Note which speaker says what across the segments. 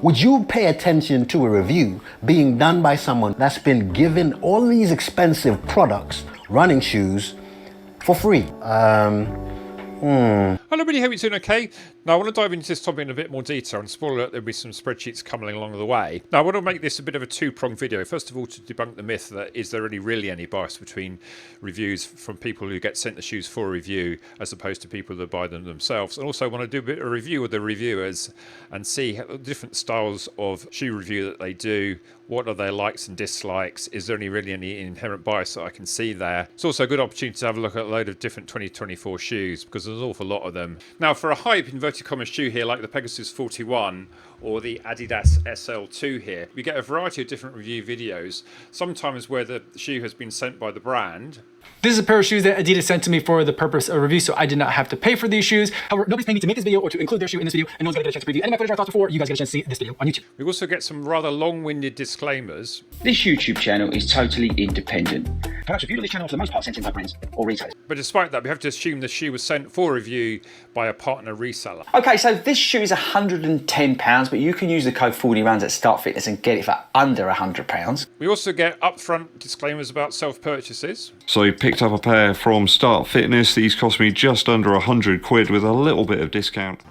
Speaker 1: Would you pay attention to a review being done by someone that's been given all these expensive products, running shoes, for free?
Speaker 2: Hello everybody, hope you're doing okay. Now I want to dive into this topic in a bit more detail, and spoiler alert, there'll be some spreadsheets coming along the way. Now I want to make this a bit of a two-pronged video. First of all, to debunk the myth that is there really any bias between reviews from people who get sent the shoes for review as opposed to people that buy them themselves. And also I want to do a bit of a review of the reviewers and see how the different styles of shoe review that they do. What are their likes and dislikes? Is there really any inherent bias that I can see there? It's also a good opportunity to have a look at a load of different 2024 shoes because there's an awful lot of them. Now for a hype inverted commas shoe here like the Pegasus 41 or the Adidas SL2 here, we get a variety of different review videos, sometimes where the shoe has been sent by the brand.
Speaker 3: This is a pair of shoes that Adidas sent to me for the purpose of review, so I did not have to pay for these shoes. However, nobody's paying me to make this video or to include their shoe in this video, and no one's gonna get a chance to preview any of my footage I thought before you guys get a chance to see this video on YouTube.
Speaker 2: We also get some rather long-winded disclaimers.
Speaker 4: This YouTube channel is totally independent. Products reviewed on this channel are for the most part sent in by brands or retailers.
Speaker 2: But despite that, we have to assume the shoe was sent for review by a partner reseller.
Speaker 4: Okay, so this shoe is £110, but you can use the code FordyRuns at Start Fitness and get it for under £100.
Speaker 2: We also get upfront disclaimers about self-purchases.
Speaker 5: So I picked up a pair from Start Fitness. These cost me just under £100 with a little bit of discount.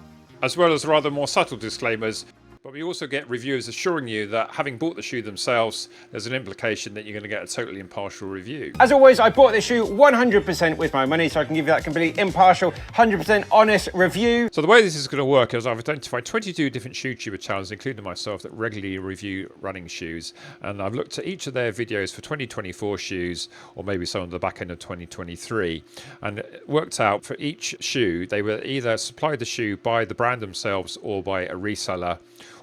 Speaker 2: As well as rather more subtle disclaimers. But we also get reviewers assuring you that having bought the shoe themselves, there's an implication that you're going to get a totally impartial review.
Speaker 6: As always, I bought this shoe 100% with my money, so I can give you that completely impartial, 100% honest review.
Speaker 2: So the way this is going to work is I've identified 22 different ShoeTuber channels, including myself, that regularly review running shoes. And I've looked at each of their videos for 2024 shoes, or maybe some of the back end of 2023, and worked out for each shoe, they were either supplied the shoe by the brand themselves or by a reseller,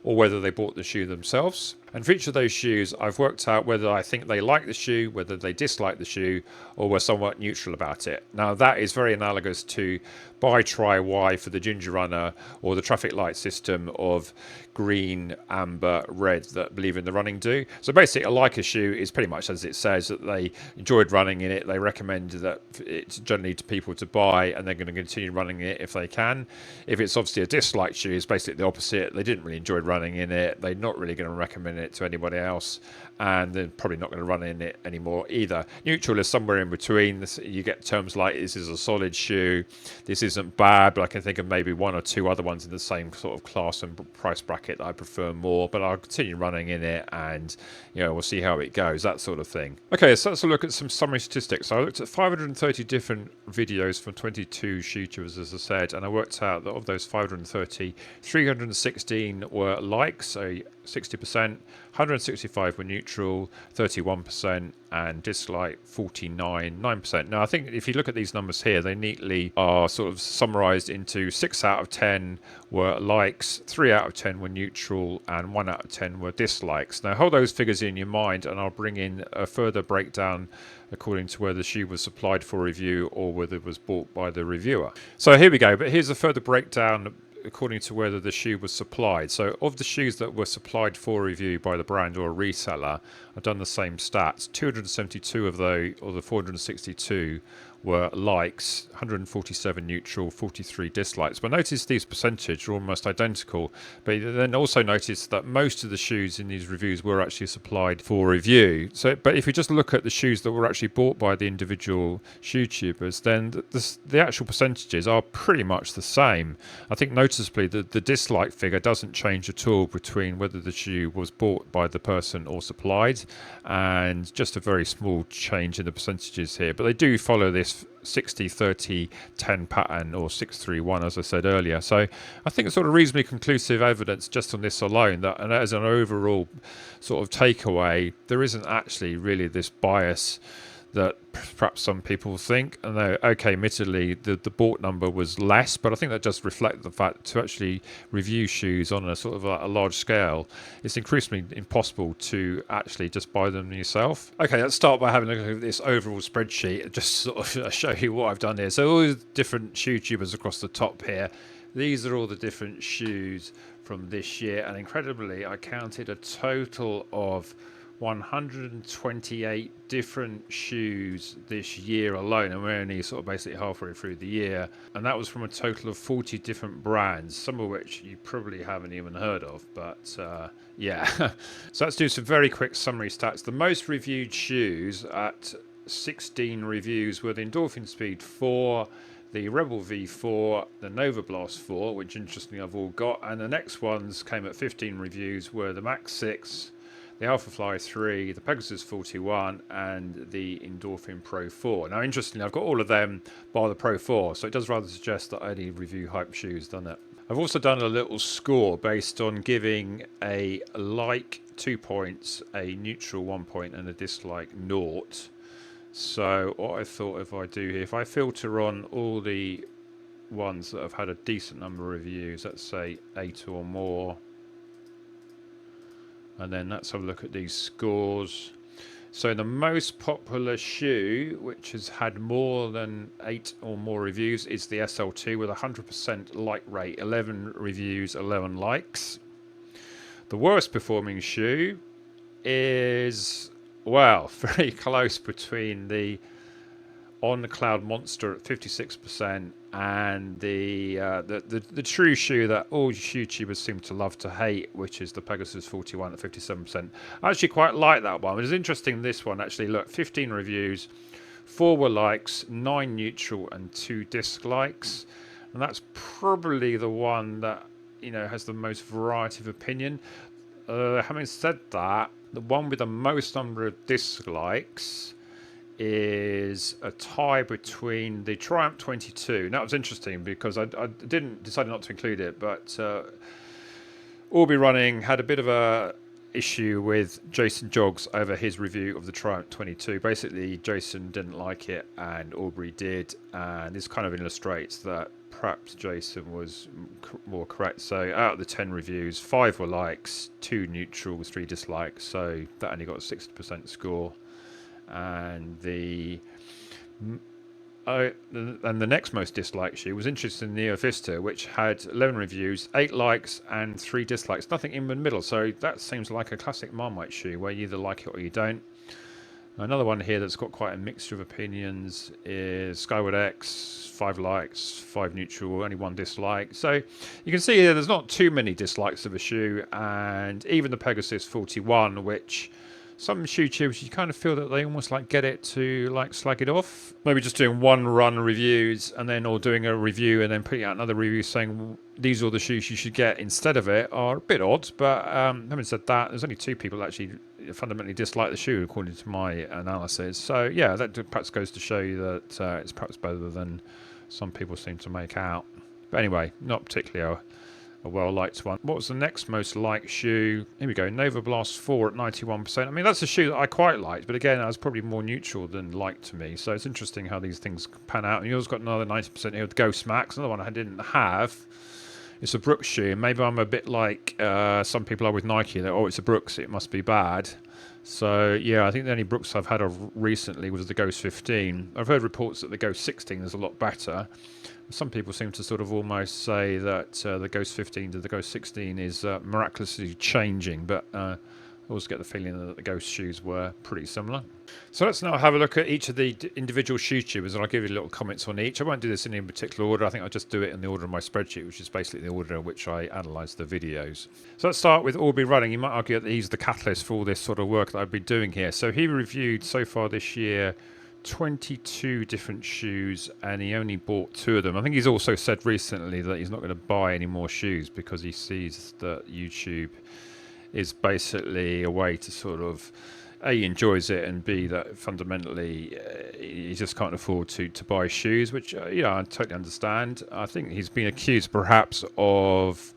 Speaker 2: or whether they bought the shoe themselves. And for each of those shoes, I've worked out whether I think they like the shoe, whether they dislike the shoe, or were somewhat neutral about it. Now that is very analogous to buy, try, Y for the TheGingerRunner, or the traffic light system of green, amber, red that Believeintherun do. So basically, a like a shoe is pretty much as it says, that they enjoyed running in it. They recommend that it's generally to people to buy, and they're going to continue running it if they can. If it's obviously a dislike shoe, it's basically the opposite. They didn't really enjoy running in it. They're not really going to recommend it to anybody else, and they're probably not going to run in it anymore either. Neutral is somewhere in between. You get terms like this is a solid shoe, this isn't bad, but I can think of maybe one or two other ones in the same sort of class and price bracket that I prefer more, but I'll continue running in it, and we'll see how it goes, that sort of thing. Okay, so let's look at some summary statistics. So I looked at 530 different videos from 22 ShoeTubers, as I said, and I worked out that of those 530, 316 were likes, so 60%, 165 were neutral, 31%, and dislike 9%. Now I think if you look at these numbers here, they neatly are sort of summarized into 6 out of 10 were likes, 3 out of 10 were neutral, and 1 out of 10 were dislikes. Now hold those figures in your mind, and I'll bring in a further breakdown according to whether the shoe was supplied for review or whether it was bought by the reviewer. So here we go, but here's a further breakdown according to whether the shoe was supplied. So of the shoes that were supplied for review by the brand or a reseller, I've done the same stats. 272 of those, or the 462, were likes, 147 neutral, 43 dislikes. But notice these percentages are almost identical. But then also notice that most of the shoes in these reviews were actually supplied for review. But if you just look at the shoes that were actually bought by the individual ShoeTubers, then the actual percentages are pretty much the same. I think noticeably the dislike figure doesn't change at all between whether the shoe was bought by the person or supplied, and just a very small change in the percentages here. But they do follow this 60-30-10 pattern, or 6-3-1, as I said earlier. So I think it's sort of reasonably conclusive evidence just on this alone, that, and as an overall sort of takeaway, there isn't actually really this bias that perhaps some people think. And okay, admittedly the bought number was less, but I think that just reflects the fact to actually review shoes on a sort of a large scale, it's increasingly impossible to actually just buy them yourself. Okay, let's start by having a look at this overall spreadsheet, just sort of show you what I've done here. So all the different ShoeTubers across the top here, these are all the different shoes from this year, and incredibly I counted a total of 128 different shoes this year alone, and we're only sort of basically halfway through the year, and that was from a total of 40 different brands, some of which you probably haven't even heard of, but yeah. So let's do some very quick summary stats. The most reviewed shoes at 16 reviews were the Endorphin Speed 4, the Rebel V4, the Nova Blast 4, which interestingly I've all got, and the next ones came at 15 reviews were the Max 6, the Alphafly 3, the Pegasus 41, and the Endorphin Pro 4. Now, interestingly, I've got all of them bar the Pro 4, so it does rather suggest that I only review hype shoes, doesn't it? I've also done a little score based on giving a like 2 points, a neutral 1 point, and a dislike 0. So what I thought if I do here, if I filter on all the ones that have had a decent number of reviews, let's say 8 or more, and then let's have a look at these scores. So the most popular shoe, which has had more than 8 or more reviews, is the SL2 with 100% like rate, 11 reviews, 11 likes. The worst performing shoe is, well, very close between the On the Cloud Monster at 56% and the true shoe that all YouTubers seem to love to hate, which is the Pegasus 41 at 57%. I actually quite like that one. It was interesting, this one actually, look, 15 reviews, 4 were likes, 9 neutral and 2 dislikes, and that's probably the one that, you know, has the most variety of opinion. Having said that, the one with the most number of dislikes is a tie between the Triumph 22. Now, it was interesting because I decided not to include it, but RunNing had a bit of a issue with Jason Jogs over his review of the Triumph 22. Basically, Jason didn't like it and Aubrey did, and this kind of illustrates that perhaps Jason was more correct. So out of the 10 reviews, 5 were likes, 2 neutrals, 3 dislikes, so that only got a 60% score. And the next most disliked shoe was interesting, Neo Vista, which had 11 reviews, 8 likes and 3 dislikes, nothing in the middle. So that seems like a classic Marmite shoe where you either like it or you don't. Another one here that's got quite a mixture of opinions is Skyward X, 5 likes, 5 neutral, only 1 dislike. So you can see here there's not too many dislikes of a shoe, and even the Pegasus 41, which some ShoeTubers, you kind of feel that they almost like get it to like slag it off. Maybe just doing one run reviews and then, or doing a review and then putting out another review saying these are the shoes you should get instead of it are a bit odd. But having said that, there's only 2 people that actually fundamentally dislike the shoe according to my analysis. So yeah, that perhaps goes to show you that it's perhaps better than some people seem to make out. But anyway, not particularly a well-liked one. What was the next most liked shoe? Here we go, Nova Blast 4 at 91%. I mean, that's a shoe that I quite liked, but again, that was probably more neutral than liked to me. So it's interesting how these things pan out. And you also got another 90% here with Ghost Max, another one I didn't have. It's a Brooks shoe. Maybe I'm a bit like some people are with Nike, that, oh, it's a Brooks, it must be bad. So yeah, I think the only Brooks I've had of recently was the Ghost 15. I've heard reports that the Ghost 16 is a lot better. Some people seem to sort of almost say that the Ghost 15 to the Ghost 16 is miraculously changing, but I always get the feeling that the Ghost shoes were pretty similar. So let's now have a look at each of the individual ShoeTubers, and I'll give you little comments on each. I won't do this in any particular order. I think I'll just do it in the order of my spreadsheet, which is basically the order in which I analyse the videos. So let's start with RunNing. You might argue that he's the catalyst for all this sort of work that I've been doing here. So he reviewed so far this year 22 different shoes, and he only bought 2 of them. I think he's also said recently that he's not going to buy any more shoes because he sees that YouTube is basically a way to sort of, A, he enjoys it, and B, that fundamentally he just can't afford to buy shoes, which yeah, I totally understand. I think he's been accused perhaps of,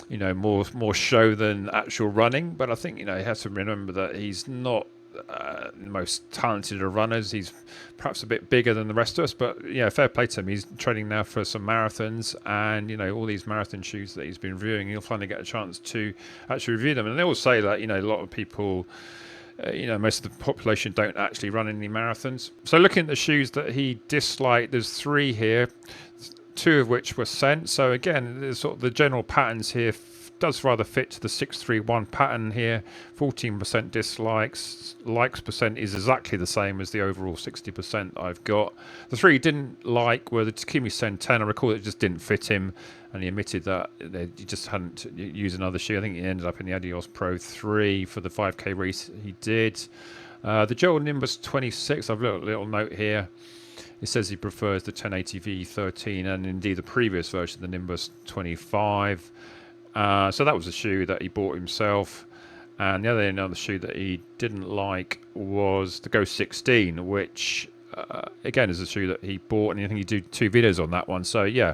Speaker 2: you know, more show than actual running, but I think, you know, he has to remember that he's not the most talented of runners. He's perhaps a bit bigger than the rest of us, but yeah, fair play to him. He's training now for some marathons, and you know, all these marathon shoes that he's been reviewing, he'll finally get a chance to actually review them. And they all say that, you know, a lot of people, you know, most of the population don't actually run any marathons. So looking at the shoes that he disliked, there's 3 here, 2 of which were sent. So again, there's sort of the general patterns here does rather fit to the 631 pattern here. 14% dislikes. Likes percent is exactly the same as the overall 60% I've got. The 3 he didn't like were the Takumi Sen 10. I recall it just didn't fit him, and he admitted that he just hadn't used another shoe. I think he ended up in the Adios Pro 3 for the 5K race he did. The Joel Nimbus 26, I've got a little note here. It says he prefers the 1080 V13 and indeed the previous version, the Nimbus 25. So that was a shoe that he bought himself. And the other shoe that he didn't like was the Ghost 16, which again is a shoe that he bought, and I think he did 2 videos on that one. So yeah,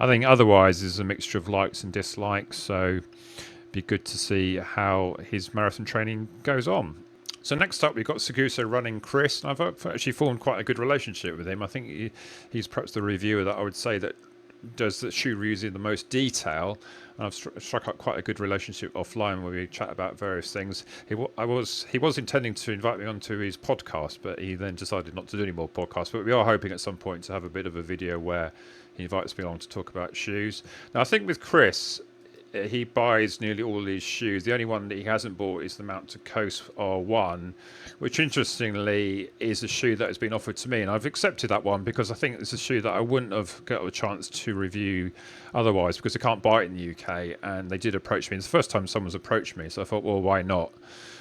Speaker 2: I think otherwise there's a mixture of likes and dislikes. So it'd be good to see how his marathon training goes on. So next up, we've got SagasuRunning Chris. And I've actually formed quite a good relationship with him. I think he's perhaps the reviewer that I would say that does the shoe reviews in the most detail. And I've struck up quite a good relationship offline where we chat about various things. He was intending to invite me onto his podcast, but he then decided not to do any more podcasts. But we are hoping at some point to have a bit of a video where he invites me along to talk about shoes. Now, I think with Chris, he buys nearly all these shoes. The only one that he hasn't bought is the Mountain Coast R1, which interestingly is a shoe that has been offered to me, and I've accepted that one because I think it's a shoe that I wouldn't have got a chance to review otherwise, because I can't buy it in the UK, and they did approach me. It's the first time someone's approached me, so I thought, well, why not?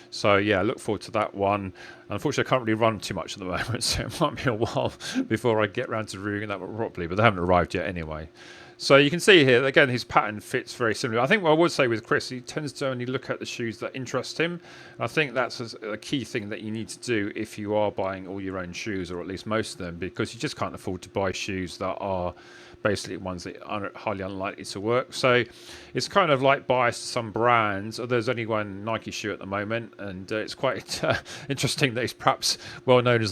Speaker 2: So yeah, I look forward to that one. Unfortunately, I can't really run too much at the moment, so it might be a while before I get around to reviewing that one properly, but they haven't arrived yet anyway. So you can see here, again, his pattern fits very similarly. I think what I would say with Chris, he tends to only look at the shoes that interest him. And I think that's a key thing that you need to do if you are buying all your own shoes, or at least most of them, because you just can't afford to buy shoes that are basically ones that are highly unlikely to work. So it's kind of like biased to some brands. There's only one Nike shoe at the moment, and it's quite interesting that he's perhaps well known as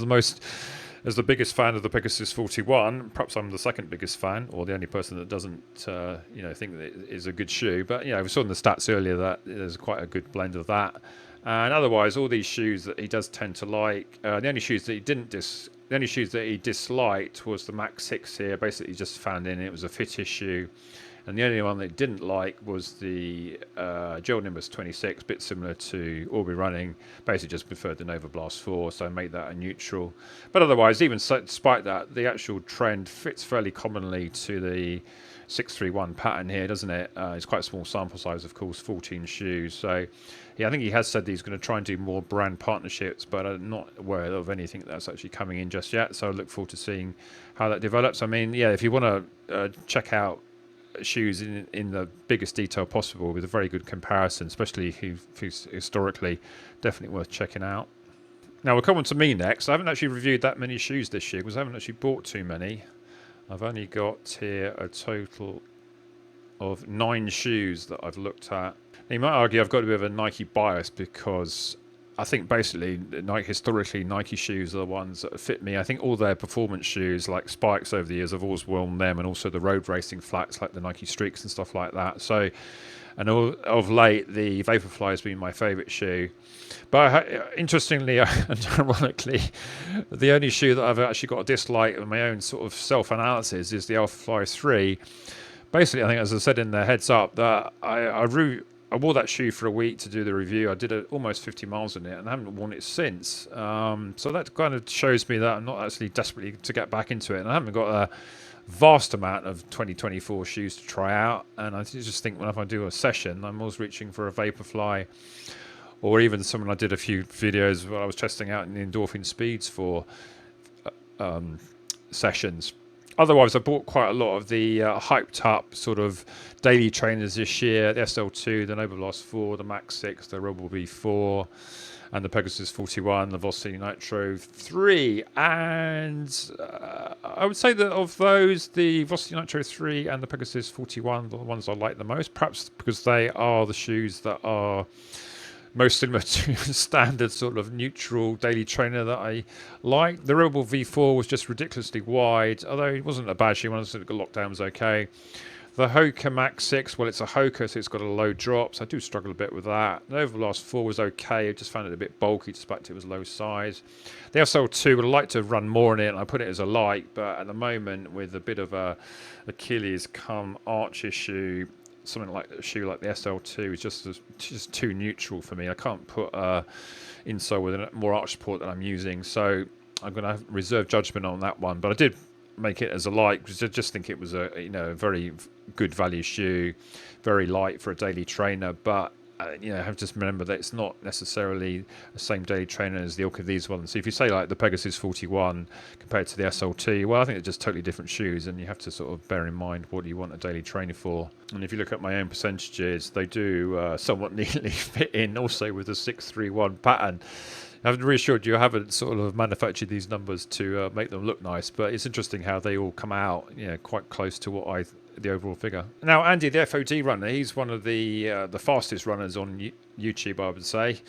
Speaker 2: the biggest fan of the Pegasus 41. Perhaps I'm the second biggest fan, or the only person that doesn't, think that it is a good shoe. But we saw in the stats earlier that there's quite a good blend of that. And otherwise, all these shoes that he does tend to like. The only shoes that he disliked was the Max 6 here. Basically, he just found in it was a fit issue. And the only one that he didn't like was the Joel Nimbus 26, a bit similar to RunLikeHeller. Basically just preferred the Nova Blast 4, so I made that a neutral. But otherwise, even despite that, the actual trend fits fairly commonly to the 631 pattern here, doesn't it? It's quite a small sample size, of course, 14 shoes. So yeah, I think he has said that he's going to try and do more brand partnerships, but I'm not aware of anything that's actually coming in just yet. So I look forward to seeing how that develops. I mean, yeah, if you want to check out shoes in the biggest detail possible with a very good comparison, especially who's historically, definitely worth checking out. Now we'll come on to me next. I haven't actually reviewed that many shoes this year because I haven't actually bought too many. I've only got here a total of 9 shoes that I've looked at. Now, you might argue I've got a bit of a Nike bias because I think basically historically Nike shoes are the ones that fit me. I think all their performance shoes like Spikes over the years, I've always worn them, and also the road racing flats like the Nike Streaks and stuff like that. So, and of late the Vaporfly has been my favourite shoe. But interestingly and ironically, the only shoe that I've actually got a dislike of my own sort of self-analysis is the Alphafly 3. Basically, I think, as I said in the heads up, that I wore that shoe for a week to do the review. I did almost 50 miles in it and I haven't worn it since. So that kind of shows me that I'm not actually desperately to get back into it. And I haven't got a vast amount of 2024 shoes to try out. And I just think whenever I do a session, I'm always reaching for a Vaporfly, or even someone I did a few videos where I was testing out in the Endorphin Speeds for sessions. Otherwise, I bought quite a lot of the hyped up sort of daily trainers this year. The SL2, the Nova Blast 4, the Max 6, the Rebel V4, and the Pegasus 41, the Velocity Nitro 3. And I would say that of those, the Velocity Nitro 3 and the Pegasus 41 are the ones I like the most, perhaps because they are the shoes that are most similar to a standard sort of neutral daily trainer that I like. The Rebel V4 was just ridiculously wide, although it wasn't a bad shoe. When I was at lockdown, was okay. The Hoka Max 6, well, it's a Hoka, so it's got a low drop, so I do struggle a bit with that. The Nova Blast 4 was okay. I just found it a bit bulky, despite it was low size. The SL2 would like to run more in it, and I put it as a like, but at the moment, with a bit of a Achilles come arch issue, something like a shoe like the SL2 is just too neutral for me. I can't put insole with a more arch support that I'm using, so I'm going to have reserve judgment on that one. But I did make it as a like because I just think it was a a very good value shoe, very light for a daily trainer, but have to just remember that it's not necessarily the same daily trainer as the ilk of these ones. So if you say like the Pegasus 41 compared to the SLT, well, I think they're just totally different shoes, and you have to sort of bear in mind what you want a daily trainer for. And if you look at my own percentages, they do somewhat neatly fit in also with the 631 pattern. I've reassured you I haven't sort of manufactured these numbers to make them look nice, but it's interesting how they all come out, quite close to what the overall figure. Now, Andy, the FODRunner, he's one of the fastest runners on YouTube, I would say,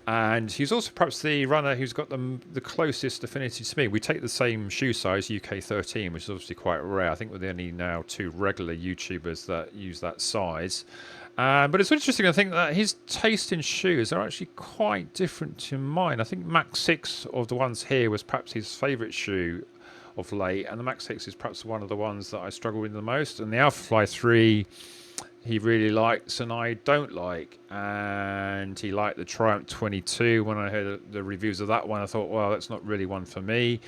Speaker 2: and he's also perhaps the runner who's got the closest affinity to me. We take the same shoe size, UK 13, which is obviously quite rare. I think we're the only now 2 regular YouTubers that use that size. But it's interesting, I think, that his taste in shoes are actually quite different to mine. I think Max 6 of the ones here was perhaps his favourite shoe of late, and the Max 6 is perhaps one of the ones that I struggle with the most. And the Alphafly 3 he really likes and I don't like. And he liked the Triumph 22. When I heard the reviews of that one, I thought, well, that's not really one for me.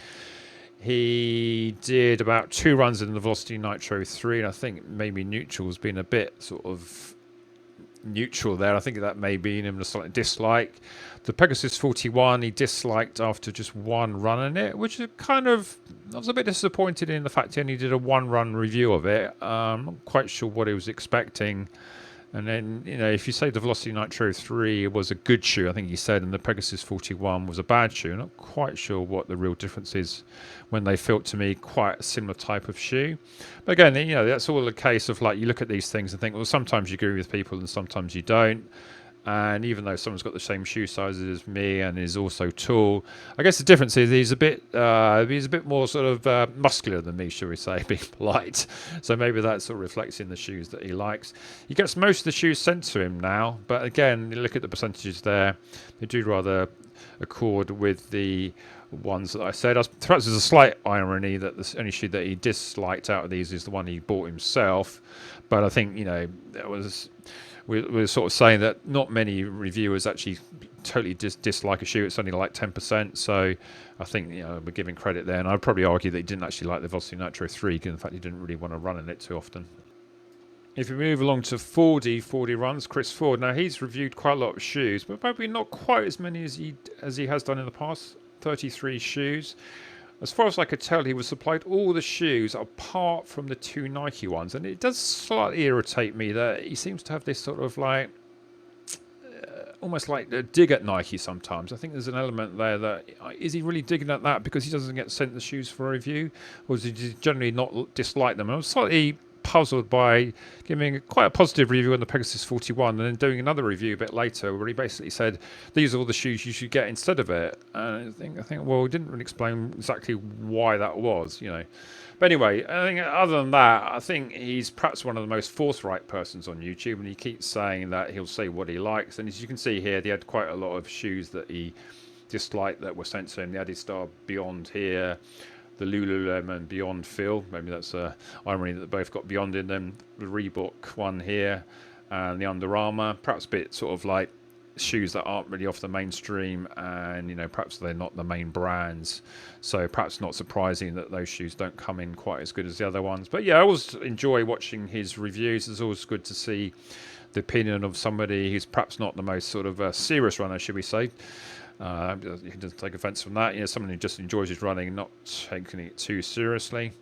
Speaker 2: He did about 2 runs in the Velocity Nitro 3, and I think maybe neutral's been a bit sort of neutral there. I think that may be in him a slight dislike. The Pegasus 41 he disliked after just 1 run in it, which is kind of, I was a bit disappointed in the fact he only did a 1-run review of it. I'm not quite sure what he was expecting. And then, if you say the Velocity Nitro 3 was a good shoe, I think he said, and the Pegasus 41 was a bad shoe, I'm not quite sure what the real difference is when they felt to me quite a similar type of shoe. But again, that's all a case of like, you look at these things and think, well, sometimes you agree with people and sometimes you don't. And even though someone's got the same shoe sizes as me and is also tall, I guess the difference is he's a bit more sort of muscular than me, shall we say, being polite. So maybe that sort of reflects in the shoes that he likes. He gets most of the shoes sent to him now, but again, you look at the percentages there, they do rather accord with the ones that I said. Perhaps there's a slight irony that the only shoe that he disliked out of these is the one he bought himself, but I think, that was... We're sort of saying that not many reviewers actually totally dislike a shoe. It's only like 10%. So I think we're giving credit there. And I'd probably argue that he didn't actually like the Velocity Nitro 3, because in fact he didn't really want to run in it too often. If we move along to FordyRuns, Chris Ford. Now he's reviewed quite a lot of shoes, but probably not quite as many as he has done in the past. 33 shoes. As far as I could tell, he was supplied all the shoes apart from the 2 Nike ones. And it does slightly irritate me that he seems to have this sort of like, almost like a dig at Nike sometimes. I think there's an element there that, is he really digging at that because he doesn't get sent the shoes for a review? Or does he generally not dislike them? And I was slightly puzzled by giving quite a positive review on the Pegasus 41 and then doing another review a bit later where he basically said these are all the shoes you should get instead of it. And I think well, he didn't really explain exactly why that was, But anyway, I think other than that, I think he's perhaps one of the most forthright persons on YouTube, and he keeps saying that he'll say what he likes. And as you can see here, he had quite a lot of shoes that he disliked that were sent to him. The Adistar Beyond here, the Lululemon Beyond Phil, maybe that's irony that they both got Beyond in them, the Reebok one here, and the Under Armour, perhaps a bit sort of like shoes that aren't really off the mainstream, and perhaps they're not the main brands, so perhaps not surprising that those shoes don't come in quite as good as the other ones. But yeah, I always enjoy watching his reviews. It's always good to see the opinion of somebody who's perhaps not the most sort of serious runner, should we say. He doesn't take offense from that. Someone who just enjoys his running, not taking it too seriously.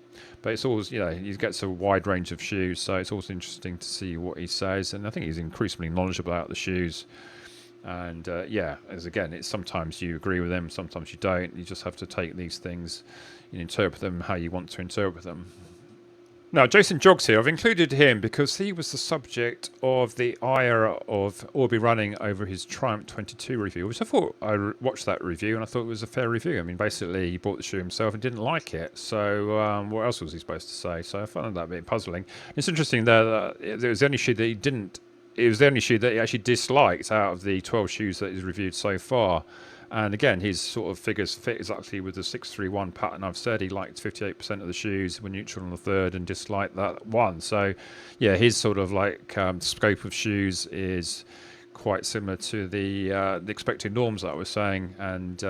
Speaker 2: But it's always, he gets a wide range of shoes, so it's always interesting to see what he says. And I think he's increasingly knowledgeable about the shoes. And as again, it's sometimes you agree with them, sometimes you don't. You just have to take these things and interpret them how you want to interpret them. Now, Jason Jogs here, I've included him because he was the subject of the ire of Orby Running over his Triumph 22 review, which I thought, I watched that review and I thought it was a fair review. I mean, basically, he bought the shoe himself and didn't like it. So what else was he supposed to say? So I found that a bit puzzling. It's interesting that it was the only shoe that he didn't, it was the only shoe that he actually disliked out of the 12 shoes that he's reviewed so far. And again, his sort of figures fit exactly with the 631 pattern I've said. He liked 58% of the shoes, were neutral on the third, and disliked that one. So, yeah, his sort of like scope of shoes is quite similar to the expected norms that I was saying. And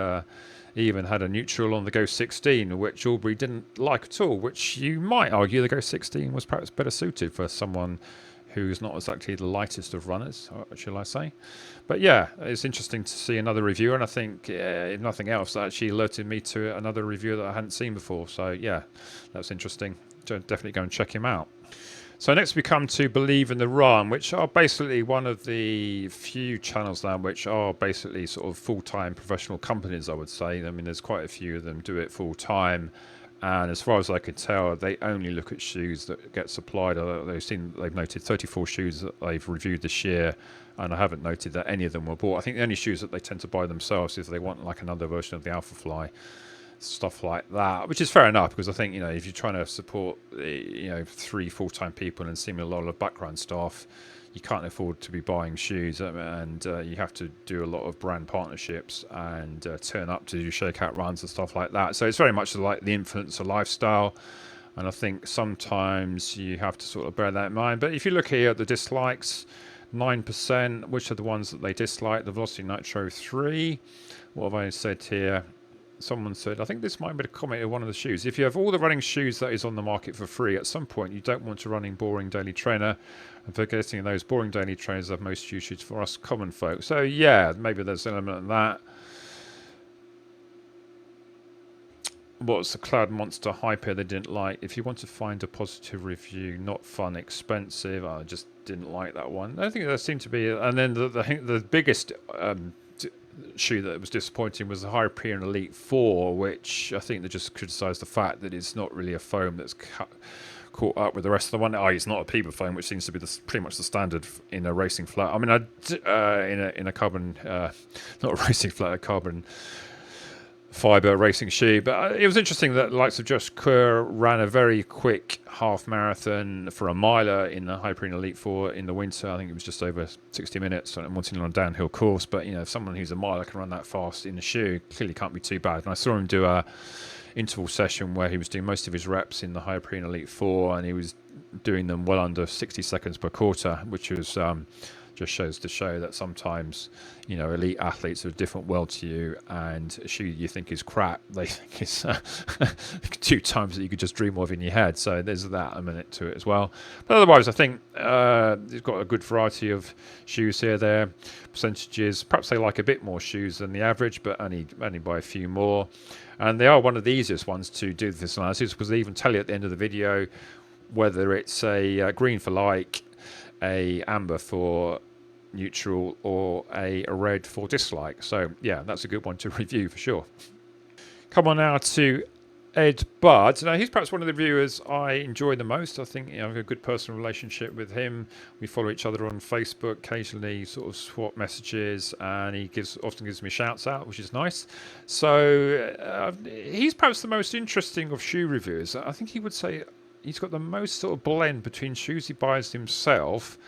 Speaker 2: he even had a neutral on the Go 16, which Aubrey didn't like at all, which you might argue the Go 16 was perhaps better suited for someone who's not exactly the lightest of runners, shall I say. But yeah, it's interesting to see another review, and I think, if nothing else, that actually alerted me to another review that I hadn't seen before. So yeah, that's interesting. So definitely go and check him out. So next we come to Believeintherun, which are basically one of the few channels now which are basically sort of full-time professional companies, I would say. I mean, there's quite a few of them do it full-time. And as far as I could tell, they only look at shoes that get supplied. They've noted 34 shoes that they've reviewed this year, and I haven't noted that any of them were bought. I think the only shoes that they tend to buy themselves is they want like another version of the Alpha Fly, stuff like that, which is fair enough, because I think, if you're trying to support 3 full-time people and seemingly a lot of background staff, you can't afford to be buying shoes, and you have to do a lot of brand partnerships and turn up to do shakeout runs and stuff like that. So it's very much like the influencer lifestyle, and I think sometimes you have to sort of bear that in mind. But if you look here at the dislikes, 9%, which are the ones that they dislike? The Velocity Nitro 3. What have I said here? Someone said, I think this might be a comment of one of the shoes. If you have all the running shoes that is on the market for free, at some point you don't want to running boring daily trainer, and forgetting those boring daily trainers have most usage for us common folk. So yeah, maybe there's an element of that. What's the Cloud Monster hype here they didn't like? If you want to find a positive review, not fun, expensive. I just didn't like that one. I think there seemed to be, and then the biggest shoe that was disappointing was the Hyperion Elite 4, which I think they just criticised the fact that it's not really a foam that's caught up with the rest of the one. It's not a Pima foam, which seems to be pretty much the standard in a racing flat. I mean, in a carbon, not a racing flat, a carbon fibre racing shoe. But it was interesting that the likes of Josh Kerr ran a very quick half marathon for a miler in the Hyperion Elite 4 in the winter. I think it was just over 60 minutes, and wanting on a downhill course. But if someone who's a miler can run that fast in a shoe, clearly can't be too bad. And I saw him do a interval session where he was doing most of his reps in the Hyperion Elite 4, and he was doing them well under 60 seconds per quarter, which was just shows to show that sometimes elite athletes are a different world to you, and a shoe you think is crap, they think is 2 times that you could just dream of in your head. So there's that a minute to it as well. But otherwise, I think it's got a good variety of shoes here. There percentages, perhaps they like a bit more shoes than the average, but only by a few more. And they are one of the easiest ones to do this analysis, because they even tell you at the end of the video whether it's a green for like, a amber for neutral, or a red for dislike. So yeah, that's a good one to review for sure. Come on now to EDDBUD. Now he's perhaps one of the reviewers I enjoy the most. I think I have a good personal relationship with him. We follow each other on Facebook, occasionally sort of swap messages, and he often gives me shouts out, which is nice. So he's perhaps the most interesting of shoe reviewers. I think he would say he's got the most sort of blend between shoes he buys himself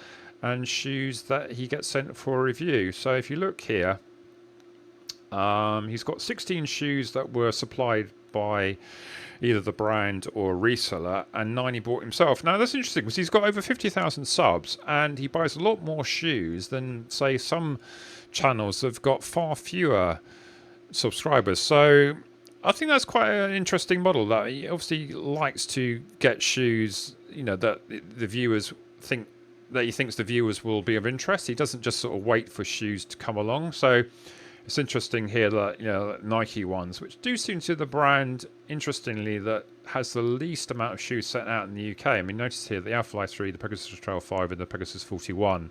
Speaker 2: and shoes that he gets sent for a review. So if you look here, he's got 16 shoes that were supplied by either the brand or a reseller, and 9 he bought himself. Now that's interesting, because he's got over 50,000 subs, and he buys a lot more shoes than, say, some channels that have got far fewer subscribers. So I think that's quite an interesting model, that he obviously likes to get shoes, that the viewers think, that he thinks the viewers will be of interest. He doesn't just sort of wait for shoes to come along. So it's interesting here that, Nike ones, which do seem to be the brand, interestingly, that has the least amount of shoes sent out in the UK. I mean, notice here the Alpha 3, the Pegasus Trail 5, and the Pegasus 41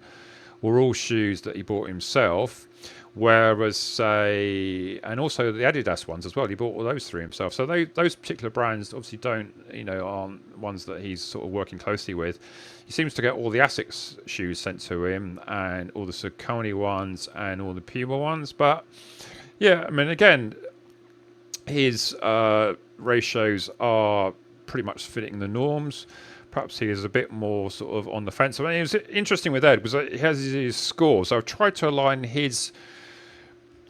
Speaker 2: were all shoes that he bought himself. Whereas, and also the Adidas ones as well, he bought all those 3 himself. So those particular brands obviously aren't ones that he's sort of working closely with. He seems to get all the Asics shoes sent to him, and all the Saucony ones, and all the Puma ones. But yeah, I mean, again, his ratios are pretty much fitting the norms. Perhaps he is a bit more sort of on the fence. I mean, it was interesting with Ed, because he has his scores. So I've tried to align his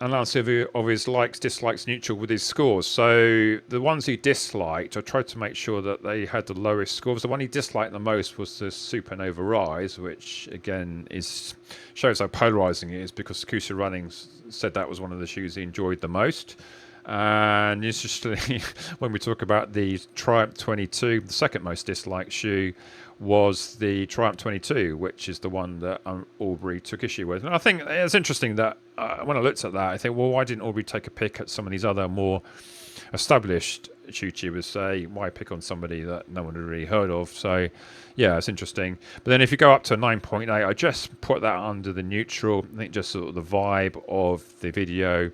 Speaker 2: analysis of his likes, dislikes, neutral with his scores. So the ones he disliked, I tried to make sure that they had the lowest scores. The one he disliked the most was the Supernova Rise, which again shows how polarizing it is, because SagasuRunning said that was one of the shoes he enjoyed the most. And interestingly, when we talk about the Triumph 22, the second most disliked shoe was the Triumph 22, which is the one that Aubrey took issue with. And I think it's interesting that when I looked at that, I think, well, why didn't Aubrey take a pick at some of these other more established ShoeTubers? Say, why pick on somebody that no one had really heard of? So, yeah, it's interesting. But then if you go up to 9.8, I just put that under the neutral. I think just sort of the vibe of the video,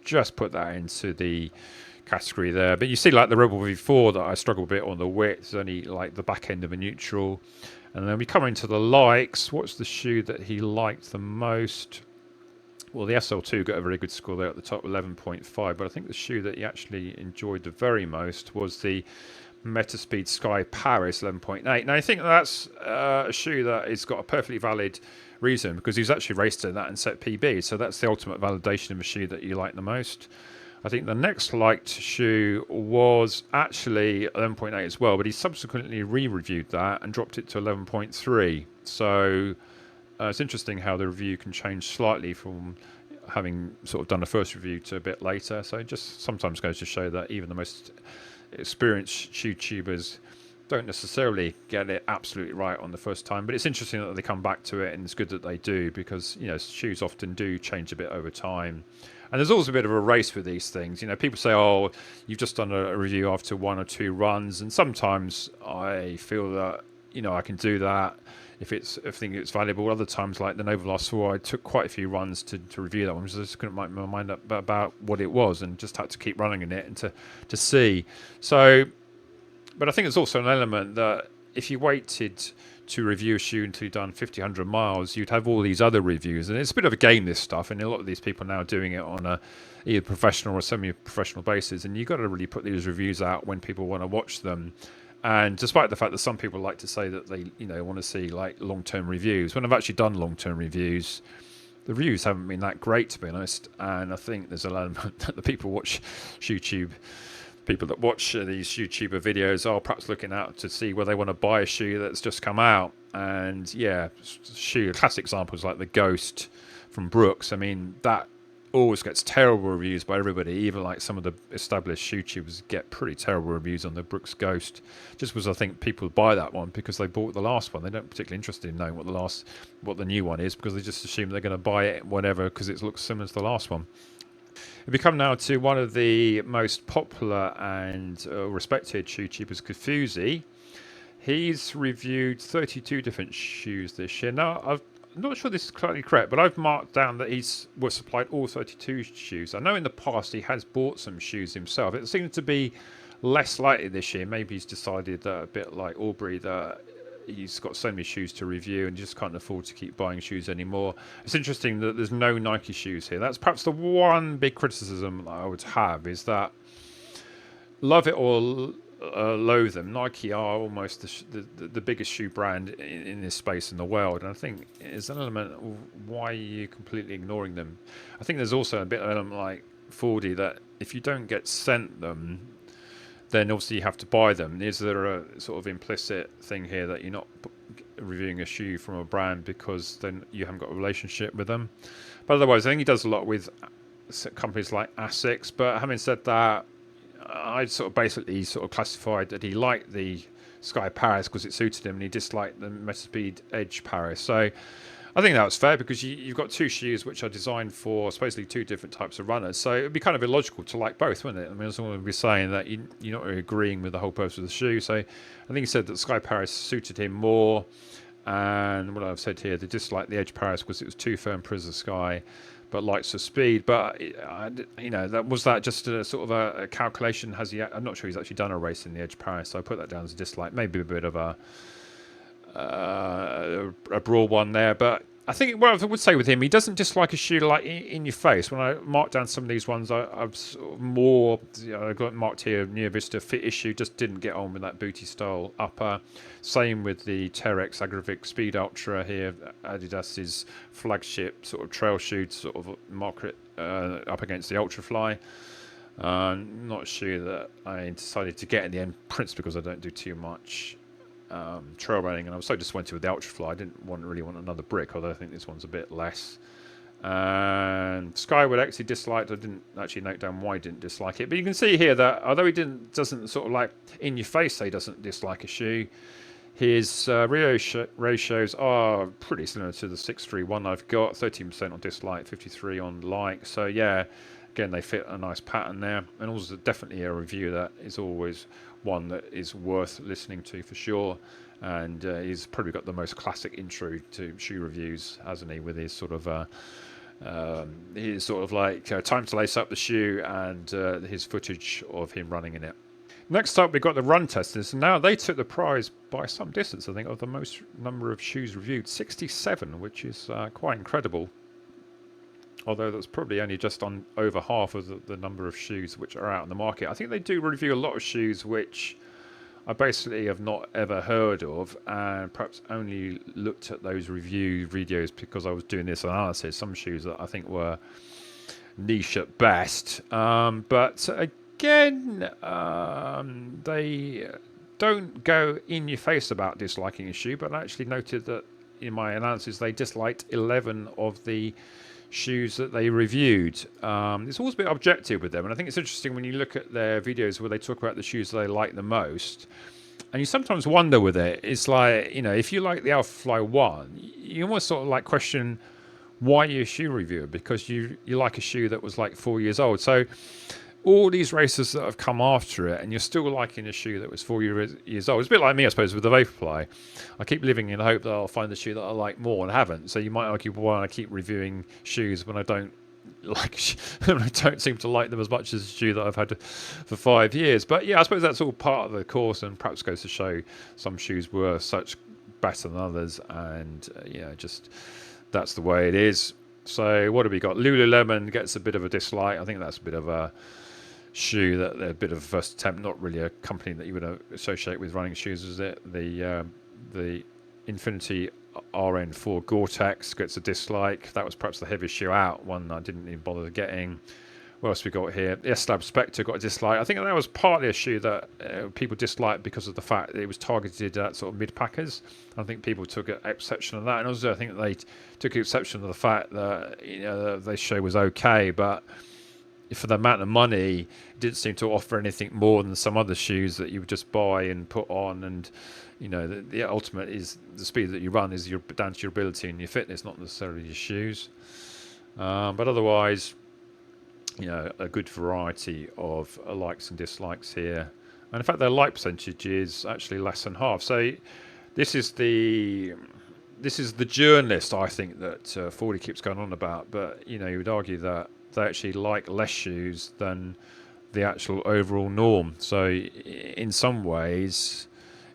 Speaker 2: just put that into the category there. But you see, like the Rebel V4 that I struggle a bit on the width, it's only like the back end of a neutral. And then we come into the likes. What's the shoe that he liked the most? Well, the SL2 got a very good score there at the top, 11.5. But I think the shoe that he actually enjoyed the very most was the Metaspeed Sky Paris, 11.8. Now I think that's a shoe that has got a perfectly valid reason, because he's actually raced in that and set PB. So that's the ultimate validation of a shoe that you like the most. I think the next liked shoe was actually 11.8 as well, but he subsequently re-reviewed that and dropped it to 11.3. So it's interesting how the review can change slightly from having sort of done a first review to a bit later. So it just sometimes goes to show that even the most experienced ShoeTubers don't necessarily get it absolutely right on the first time. But it's interesting that they come back to it, and it's good that they do, because, you know, shoes often do change a bit over time. And there's always a bit of a race with these things. You know, people say, oh, you've just done a review after 1 or 2 runs. And sometimes I feel that, you know, I can do that if I think it's valuable. Other times, like the Nova Last 4, I took quite a few runs to review that one, because I just couldn't make my mind up about what it was, and just had to keep running in it and to see. So, but I think there's also an element that if you waited to review a shoe until you've done 50, 100 miles, you'd have all these other reviews. And it's a bit of a game, this stuff. And a lot of these people now are doing it on a either professional or semi-professional basis. And you've got to really put these reviews out when people want to watch them. And despite the fact that some people like to say that they, you know, want to see like long-term reviews, when I've actually done long-term reviews, the reviews haven't been that great, to be honest. And I think there's an element that the people watch ShoeTube. People that watch these ShoeTuber videos are perhaps looking out to see where they want to buy a shoe that's just come out. And yeah, classic examples like the Ghost from Brooks. I mean, that always gets terrible reviews by everybody. Even like some of the established ShoeTubers get pretty terrible reviews on the Brooks Ghost, just because I think people buy that one because they bought the last one. They don't particularly interested in knowing what the new one is, because they just assume they're going to buy it whatever because it looks similar to the last one. We come now to one of the most popular and respected ShoeTubers, Kofuzi. He's reviewed 32 different shoes this year. Now, I'm not sure this is correct, but I've marked down that he's supplied all 32 shoes. I know in the past he has bought some shoes himself. It seems to be less likely this year. Maybe he's decided that, a bit like Aubrey, that he's got so many shoes to review and just can't afford to keep buying shoes anymore. It's interesting that there's no Nike shoes here. That's perhaps the one big criticism I would have, is that love it or loathe them, Nike are almost the biggest shoe brand in this space in the world. And I think there's an element of why are you completely ignoring them. I think there's also a bit of an element like Fordy, that if you don't get sent them, then obviously you have to buy them. Is there a sort of implicit thing here that you're not reviewing a shoe from a brand because then you haven't got a relationship with them? But otherwise, I think he does a lot with companies like Asics. But having said that, I basically classified that he liked the Sky Paris because it suited him, and he disliked the Metaspeed Edge Paris. So I think that was fair, because you've got 2 shoes which are designed for supposedly 2 different types of runners. So it would be kind of illogical to like both, wouldn't it? I mean, someone would be saying that you're not really agreeing with the whole purpose of the shoe. So I think he said that Sky Paris suited him more. And what I've said here, they disliked the Edge Paris because it was too firm for the Sky, but likes the speed. But you know, that just a sort of a calculation? I'm not sure he's actually done a race in the Edge Paris, so I put that down as a dislike. Maybe a bit of a broad one there, but I think what I would say with him, he doesn't dislike a shoe like in your face. When I marked down some of these ones, I've sort of more, I got marked here, Near Vista fit issue, just didn't get on with that booty style upper. Same with the Terex Agravic Speed Ultra here, Adidas's flagship sort of trail shoe to sort of mark it up against the Ultrafly. Not a shoe that I decided to get in the end, principally because I don't do too much trail running, and I was so disappointed with the Ultrafly. I didn't really want another brick, although I think this one's a bit less. And Skyward X he disliked. I didn't actually note down why he didn't dislike it, but you can see here that although he doesn't sort of like in your face say he doesn't dislike a shoe, his ratios are pretty similar to the 631 I've got. 13% on dislike, 53 on like. So yeah, again they fit a nice pattern there, and also definitely a review that is always one that is worth listening to for sure. And he's probably got the most classic intro to shoe reviews, hasn't he, with his sort of time to lace up the shoe and his footage of him running in it. Next up, we've got the RunTesters, and now they took the prize by some distance, I think, of the most number of shoes reviewed, 67, which is quite incredible. Although that's probably only just on over half of the number of shoes which are out in the market. I think they do review a lot of shoes which I basically have not ever heard of, and perhaps only looked at those review videos because I was doing this analysis. Some shoes that I think were niche at best. But again, they don't go in your face about disliking a shoe, but I actually noted that in my analysis they disliked 11 of the shoes that they reviewed. It's always a bit objective with them, and I think it's interesting when you look at their videos where they talk about the shoes they like the most, and you sometimes wonder with it, it's like, you know, if you like the Alphafly 1, you almost sort of like question why you're a shoe reviewer, because you like a shoe that was like 4 years old. So all these racers that have come after it, and you're still liking a shoe that was 4 years old. It's a bit like me, I suppose, with the Vaporfly. I keep living in hope that I'll find the shoe that I like more, and I haven't. So you might argue why I keep reviewing shoes when I don't like, I don't seem to like them as much as a shoe that I've had for 5 years. But yeah, I suppose that's all part of the course, and perhaps goes to show some shoes were such better than others, and yeah, just that's the way it is. So what have we got? Lululemon gets a bit of a dislike. I think that's a bit of a shoe that they're a bit of a first attempt, not really a company that you would associate with running shoes, is it? The Infinity RN4 Gore-Tex gets a dislike. That was perhaps the heaviest shoe out, one I didn't even bother getting. What else we got here? S-Lab Spectre got a dislike. I think that was partly a shoe that people disliked because of the fact that it was targeted at sort of mid-packers. I think people took exception of that, and also I think that they took exception of the fact that, you know, the show was okay, but for the amount of money, it didn't seem to offer anything more than some other shoes that you would just buy and put on. And you know, the ultimate is the speed that you run is down to your ability and your fitness, not necessarily your shoes. But otherwise, you know, a good variety of likes and dislikes here. And in fact, their like percentage is actually less than half. So this is the journalist, I think, that Fordy keeps going on about. But you know, you would argue that they actually like less shoes than the actual overall norm. So in some ways,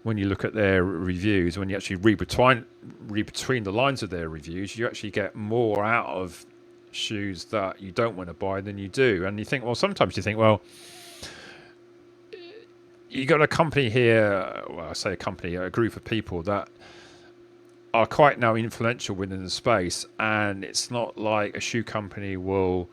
Speaker 2: when you look at their reviews, when you actually read between the lines of their reviews, you actually get more out of shoes that you don't want to buy than you do. And you think, well, sometimes you think, well, you got a company here, well, I say a company, a group of people that are quite now influential within the space, and it's not like a shoe company will,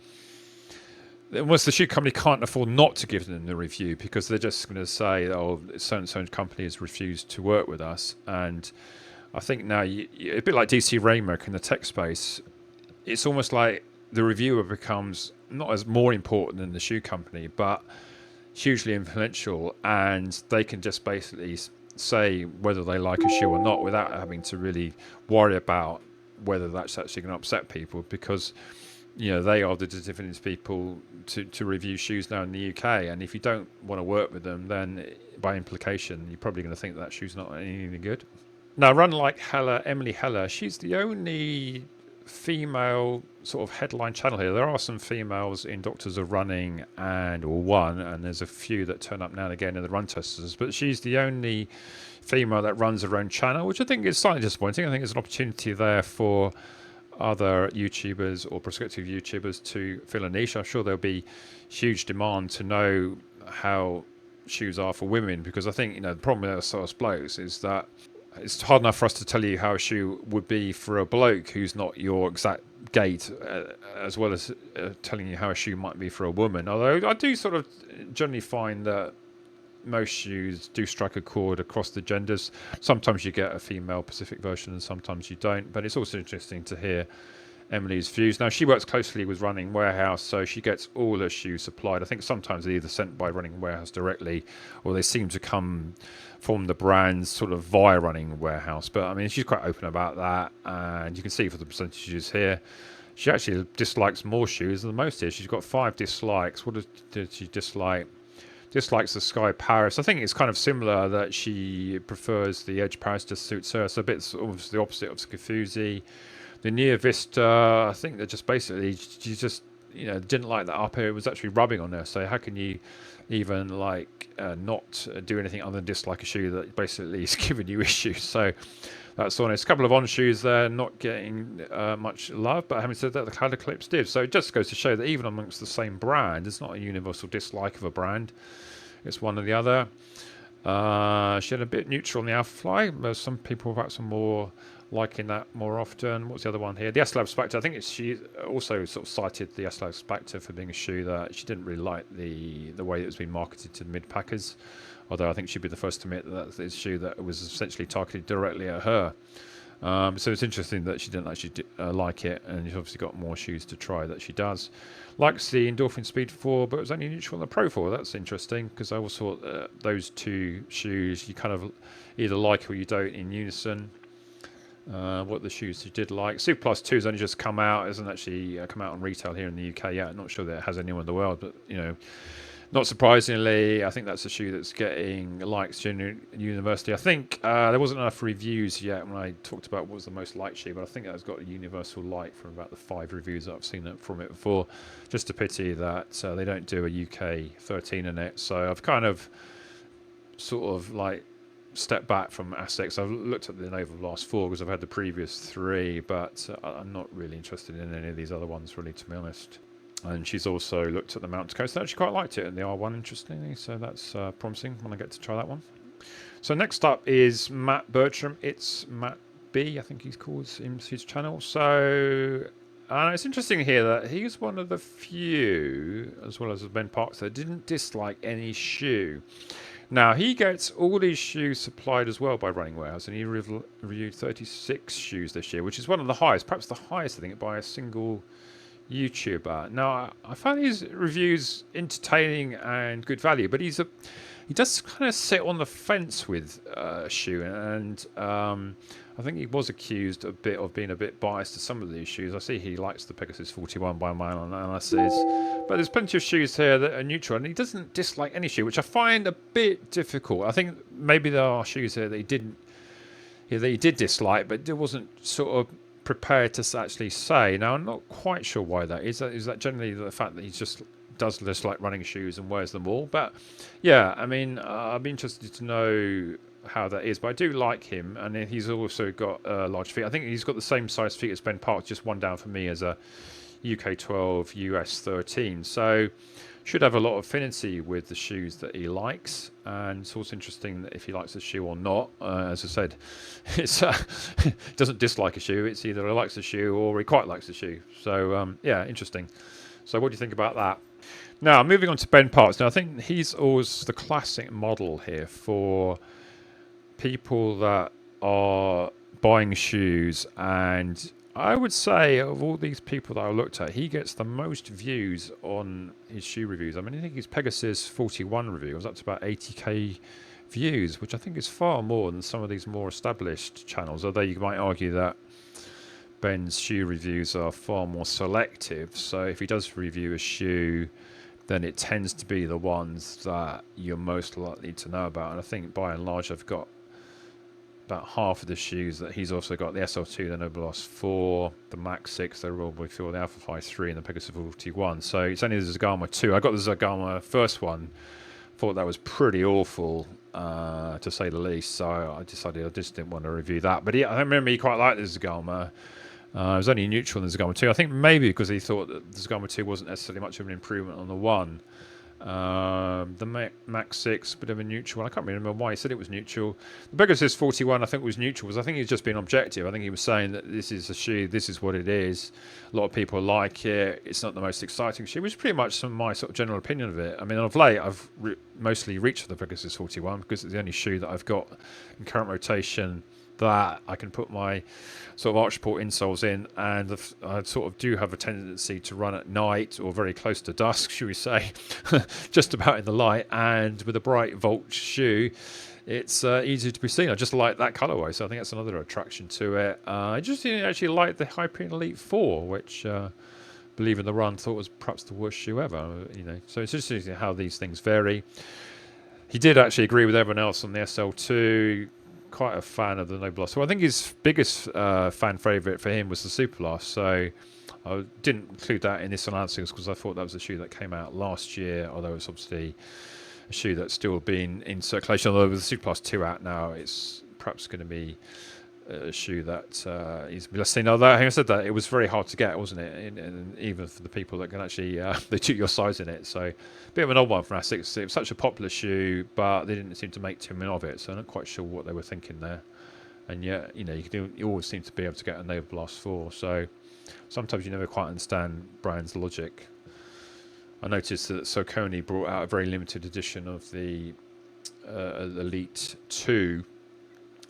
Speaker 2: once the shoe company can't afford not to give them the review, because they're just going to say, oh, so and so company has refused to work with us. And I think now a bit like DC Rainmaker in the tech space, it's almost like the reviewer becomes not as more important than the shoe company, but hugely influential, and they can just basically say whether they like a shoe or not without having to really worry about whether that's actually going to upset people, because you know, they are the definitive people to review shoes now in the UK, and if you don't want to work with them, then by implication you're probably going to think that shoe's not any good. Now, RunLikeHeller, Emily Heller, she's the only female sort of headline channel here. There are some females in Doctors of Running or one, and there's a few that turn up now and again in the RunTesters, but she's the only female that runs her own channel, which I think is slightly disappointing. I think there's an opportunity there for other YouTubers or prospective YouTubers to fill a niche. I'm sure there'll be huge demand to know how shoes are for women, because I think, the problem with us blokes is that it's hard enough for us to tell you how a shoe would be for a bloke who's not your exact gait, as well as telling you how a shoe might be for a woman. Although I do sort of generally find that most shoes do strike a chord across the genders. Sometimes you get a female Pacific version and sometimes you don't, but it's also interesting to hear Emily's views. Now, she works closely with Running Warehouse, so she gets all her shoes supplied. I think sometimes they're either sent by Running Warehouse directly, or they seem to come from the brands sort of via Running Warehouse. But I mean, she's quite open about that, and you can see for the percentages here, she actually dislikes more shoes than most here. She's got 5 dislikes. What did she dislike? Dislikes the Sky Paris. I think it's kind of similar that she prefers the Edge Paris, just suits her. So a bit sort of the opposite of kofuzi. The Neo Vista, I think that just basically she just didn't like that upper. It was actually rubbing on her. So how can you even not do anything other than dislike a shoe that basically is giving you issues? So that's honest. A couple of on shoes there not getting much love, but having said that, the Color Clips did. So it just goes to show that even amongst the same brand, it's not a universal dislike of a brand. It's one or the other. She had a bit neutral on the Alpha Fly. There's some people perhaps are more liking that more often. What's the other one here? The S-Lab Spectre. I think she also sort of cited the S-Lab Spectre for being a shoe that she didn't really like the way it was being marketed to the mid-packers. Although I think she'd be the first to admit that that's a shoe that was essentially targeted directly at her. So it's interesting that she didn't actually like it, and she's obviously got more shoes to try that she does. Likes the Endorphin Speed 4, but it was only neutral on the Pro 4. That's interesting, because I always thought those two shoes you kind of either like or you don't in unison. What the shoes she did like. Super Plus 2 has only just come out. It hasn't actually come out on retail here in the UK yet. I'm not sure that it has anyone in the world, but not surprisingly, I think that's a shoe that's getting likes universally. I think there wasn't enough reviews yet when I talked about what was the most liked shoe, but I think that's got a universal like from about the 5 reviews that I've seen from it before. Just a pity that they don't do a UK 13 in it. So I've kind of sort of step back from Asics. I've looked at the Nova Blast 4 because I've had the previous 3, but I'm not really interested in any of these other ones, really, to be honest. And she's also looked at the Mountain Coast. I actually quite liked it in the R1, interestingly, so that's promising when I get to try that one. So next up is Matt Bertram. It's Matt B, I think he's called his channel. So it's interesting here that he's one of the few, as well as BenParkes, that didn't dislike any shoe. Now, he gets all these shoes supplied as well by Running Warehouse, and he reviewed 36 shoes this year, which is one of the highest, perhaps the highest, I think, by a single YouTuber. Now, I found his reviews entertaining and good value, but he does kind of sit on the fence with shoe, and I think he was accused a bit of being a bit biased to some of these shoes. I see he likes the Pegasus 41 by my analysis, but there's plenty of shoes here that are neutral, and he doesn't dislike any shoe, which I find a bit difficult. I think maybe there are shoes here that he did dislike, but it wasn't sort of prepared to actually say. Now, I'm not quite sure why that is. Is that generally the fact that he just does dislike running shoes and wears them all? But yeah, I mean, I'd be interested to know how that is, but I do like him, and then he's also got large feet. I think he's got the same size feet as BenParkes, just one down for me as a UK 12, US 13. So should have a lot of affinity with the shoes that he likes, and it's also interesting that if he likes a shoe or not. As I said, it's doesn't dislike a shoe. It's either he likes the shoe or he quite likes the shoe. So yeah, interesting. So what do you think about that? Now, moving on to BenParkes. Now, I think he's always the classic model here for people that are buying shoes, and I would say of all these people that I looked at, he gets the most views on his shoe reviews. I mean, I think his Pegasus 41 review was up to about 80k views, which I think is far more than some of these more established channels, although you might argue that Ben's shoe reviews are far more selective. So if he does review a shoe, then it tends to be the ones that you're most likely to know about. And I think by and large, I've got about half of the shoes that he's also got: the SL2, the Nova Blast 4, the Max 6, the Royal Boy 4, the Alpha Fly 3, and the Pegasus 41. So it's only the Zagama 2. I got the Zagama first one, thought that was pretty awful, to say the least. So I decided I just didn't want to review that. But I remember he quite liked the Zagama. It was only neutral in the Zagama 2. I think maybe because he thought that the Zagama 2 wasn't necessarily much of an improvement on the 1. The Max 6, bit of a neutral. I can't remember why he said it was neutral. The Pegasus 41, I think, was neutral. Because I think he's just being objective. I think he was saying that this is a shoe, this is what it is. A lot of people like it. It's not the most exciting shoe, which is pretty much my sort of general opinion of it. I mean, of late, I've mostly reached for the Pegasus 41 because it's the only shoe that I've got in current rotation that I can put my sort of arch support insoles in, and I sort of do have a tendency to run at night or very close to dusk, should we say, just about in the light, and with a bright Volt shoe it's easy to be seen. I just like that colorway, so I think that's another attraction to it. I just didn't actually like the Hyperion Elite 4, which Believeintherun thought was perhaps the worst shoe ever, so it's interesting how these things vary. He did actually agree with everyone else on the SL2. Quite a fan of the No Blast. So I think his biggest fan favourite for him was the Super Blast. So I didn't include that in this analysis because I thought that was a shoe that came out last year, although it's obviously a shoe that's still been in circulation. Although with the Super Blast 2 out now, it's perhaps going to be a shoe that is less seen. Although, having said that, it was very hard to get, wasn't it? And even for the people that can actually they took your size in it. So a bit of an odd one for Asics. It was such a popular shoe, but they didn't seem to make too many of it. So I'm not quite sure what they were thinking there. And yet, you always seem to be able to get a No Blast 4. So sometimes you never quite understand brands' logic. I noticed that Saucony brought out a very limited edition of the Elite 2.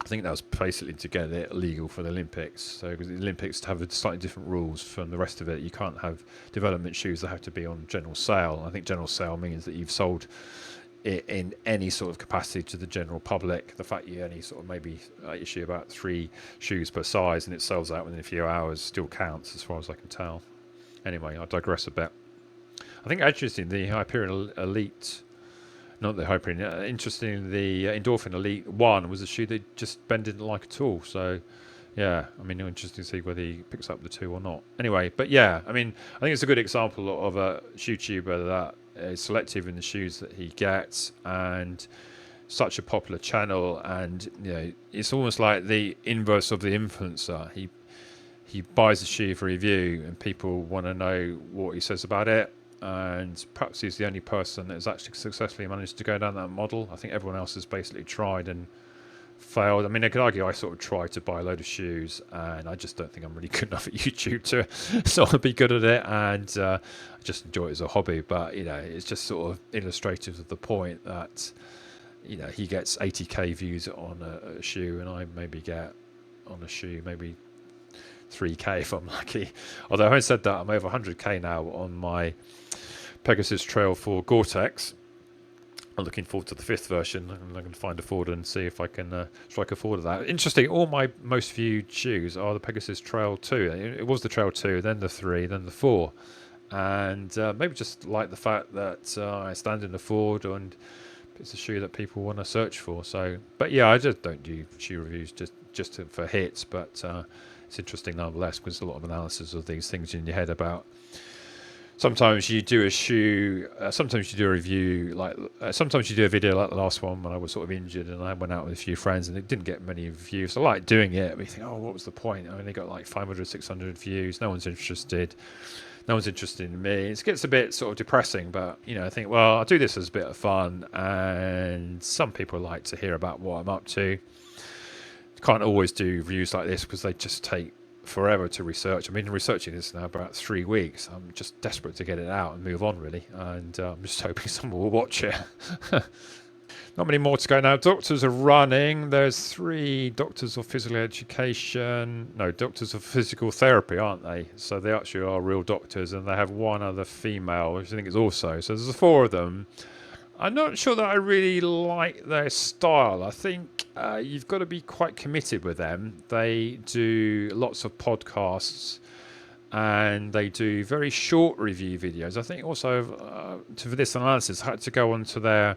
Speaker 2: I think that was basically to get it legal for the Olympics. So because the Olympics have slightly different rules from the rest of it. You can't have development shoes that have to be on general sale. I think general sale means that you've sold it in any sort of capacity to the general public. The fact you only sort of maybe issue about 3 shoes per size and it sells out within a few hours still counts as far as I can tell. Anyway, I digress a bit. I think interesting, the Hyperion Elite... Not the Hyperion. Interesting, the Endorphin Elite 1 was a shoe that just Ben didn't like at all. So, yeah, I mean, interesting to see whether he picks up the 2 or not. Anyway, but yeah, I mean, I think it's a good example of a ShoeTuber that is selective in the shoes that he gets, and such a popular channel. And it's almost like the inverse of the influencer. He buys a shoe for review, and people want to know what he says about it. And perhaps he's the only person that has actually successfully managed to go down that model. I think everyone else has basically tried and failed. I mean, I could argue I sort of tried to buy a load of shoes, and I just don't think I'm really good enough at YouTube to sort of be good at it, and I just enjoy it as a hobby. But it's just sort of illustrative of the point that he gets 80k views on a shoe, and I maybe get on a shoe maybe 3k if I'm lucky. Although having said that, I'm over 100k now on my Pegasus Trail 4 Gore-Tex. I'm looking forward to the 5th version. I'm going to find a Ford and see if I can strike a Ford of that. Interesting, all my most viewed shoes are the Pegasus Trail 2. It was the Trail 2, then the 3, then the 4. And maybe just like the fact that I stand in the Ford and it's a shoe that people want to search for. So, but yeah, I just don't do shoe reviews just for hits, but it's interesting nonetheless because there's a lot of analysis of these things in your head about. Sometimes you do a shoe, sometimes you do a review, sometimes you do a video like the last one when I was sort of injured and I went out with a few friends and it didn't get many views. I like doing it, but you think, oh, what was the point? I only got like 500, 600 views. No one's interested. No one's interested in me. It gets a bit sort of depressing, but, I think, well, I'll do this as a bit of fun, and some people like to hear about what I'm up to. Can't always do reviews like this because they just take forever to research. I've been researching this now about 3 weeks. I'm just desperate to get it out and move on, really, and I'm just hoping someone will watch it. Not many more to go now. Doctors of Running. There's 3 doctors of physical education. No, doctors of physical therapy, aren't they? So they actually are real doctors, and they have 1 other female, which I think is also. So there's 4 of them. I'm not sure that I really like their style. I think you've got to be quite committed with them. They do lots of podcasts and they do very short review videos. I think also for this analysis, I had to go onto their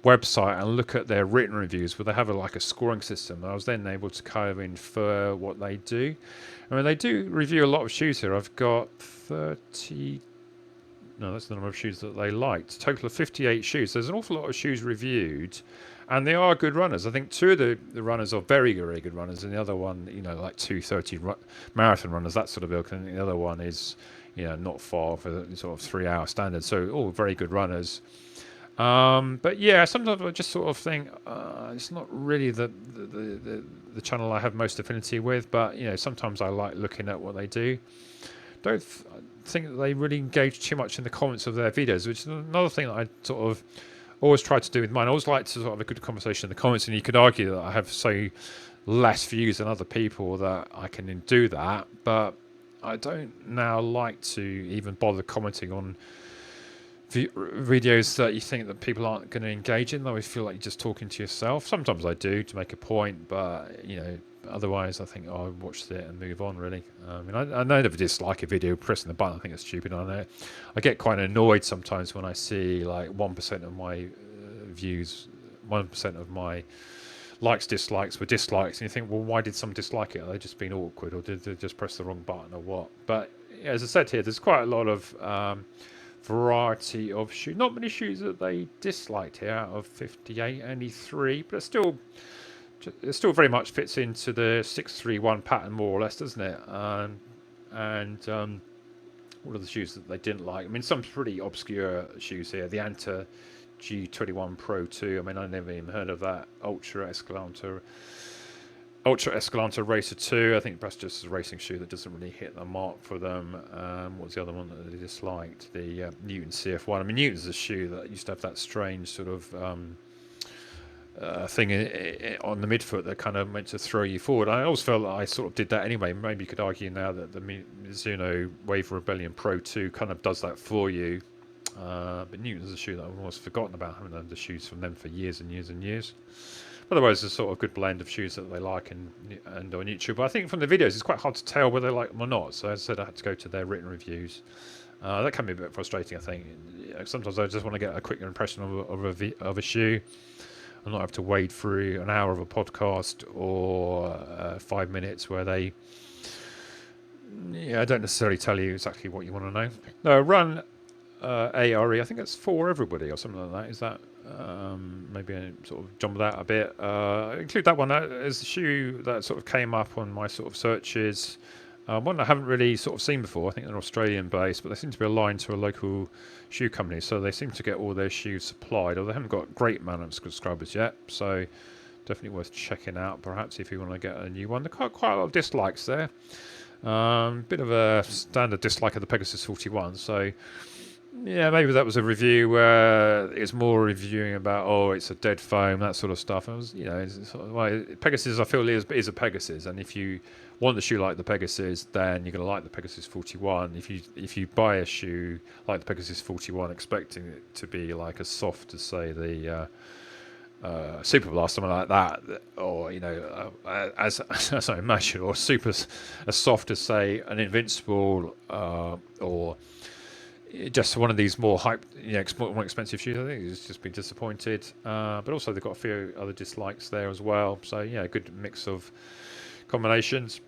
Speaker 2: website and look at their written reviews where they have a scoring system. I was then able to kind of infer what they do. I mean, they do review a lot of shoes here. I've got 30 No, that's the number of shoes that they liked. Total of 58 shoes. There's an awful lot of shoes reviewed, and they are good runners. I think two of the runners are very, very good runners, and the other one, you know, like 2:30 marathon runners, that sort of ilk, and the other one is, you know, not far for the sort of 3-hour standard. So all very good runners. But yeah, sometimes I just sort of think it's not really the channel I have most affinity with. But you know, sometimes I like looking at what they do. Don't think that they really engage too much in the comments of their videos, which is another thing that I sort of always try to do with mine. I always like to sort of have a good conversation in the comments, and you could argue that I have so less views than other people that I can do that, but I don't now like to even bother commenting on videos that you think that people aren't going to engage in. I always feel like you're just talking to yourself. Sometimes I do to make a point, but you know, otherwise I think I watched it and move on, really. I mean, I never dislike a video pressing the button. I think it's stupid. I know I get quite annoyed sometimes when I see like 1% of my views, 1% of my likes, dislikes were dislikes, and you think, well, why did some dislike it? Are they just being awkward, or did they just press the wrong button, or what? But yeah, as I said here, there's quite a lot of variety of shoes. Not many shoes that they disliked here out of 58, only 3, but it still very much fits into the 631 pattern, more or less, doesn't it? What are the shoes that they didn't like? I mean, some pretty obscure shoes here. The Anta G21 Pro 2. I mean, I never even heard of that. Ultra Escalante Racer 2. I think that's just a racing shoe that doesn't really hit the mark for them. What's the other one that they disliked? The Newton CF1. I mean, Newton's a shoe that used to have that strange sort of thing on the midfoot that kind of meant to throw you forward. I always felt that I sort of did that anyway. Maybe you could argue now that the Mizuno Wave Rebellion Pro 2 kind of does that for you. But Newton's a shoe that I've almost forgotten about. I haven't owned the shoes from them for years and years and years. Otherwise, it's a sort of good blend of shoes that they like and on YouTube. But I think from the videos, it's quite hard to tell whether they like them or not. So as I said, I had to go to their written reviews. That can be a bit frustrating, I think. Sometimes I just want to get a quick impression of a shoe. I'm not have to wade through an hour of a podcast or 5 minutes where they... Yeah, I don't necessarily tell you exactly what you want to know. No, Run ARE, I think that's for everybody or something like that. Is that... maybe I sort of jumbled out a bit. Include that one as a shoe that sort of came up on my sort of searches. One I haven't really sort of seen before. I think they're Australian based, but they seem to be aligned to a local shoe company, so they seem to get all their shoes supplied, or they haven't got a great amount of subscribers yet, so definitely worth checking out perhaps if you want to get a new one. There are quite a lot of dislikes there. Bit of a standard dislike of the Pegasus 41, so yeah, maybe that was a review where it's more reviewing about, oh, it's a dead foam, that sort of stuff. I was, you know, it's sort of, well, Pegasus I feel is a Pegasus, and if you want a shoe like the Pegasus, then you're going to like the Pegasus 41. If you buy a shoe like the Pegasus 41, expecting it to be like as soft as, say, the Super Blast, something like that, or you know, as I imagine, or super as soft as, say, an Invincible, or just one of these more hyped, you know, more expensive shoes. I think it's just been disappointed, but also they've got a few other dislikes there as well. So yeah, a good mix of combinations.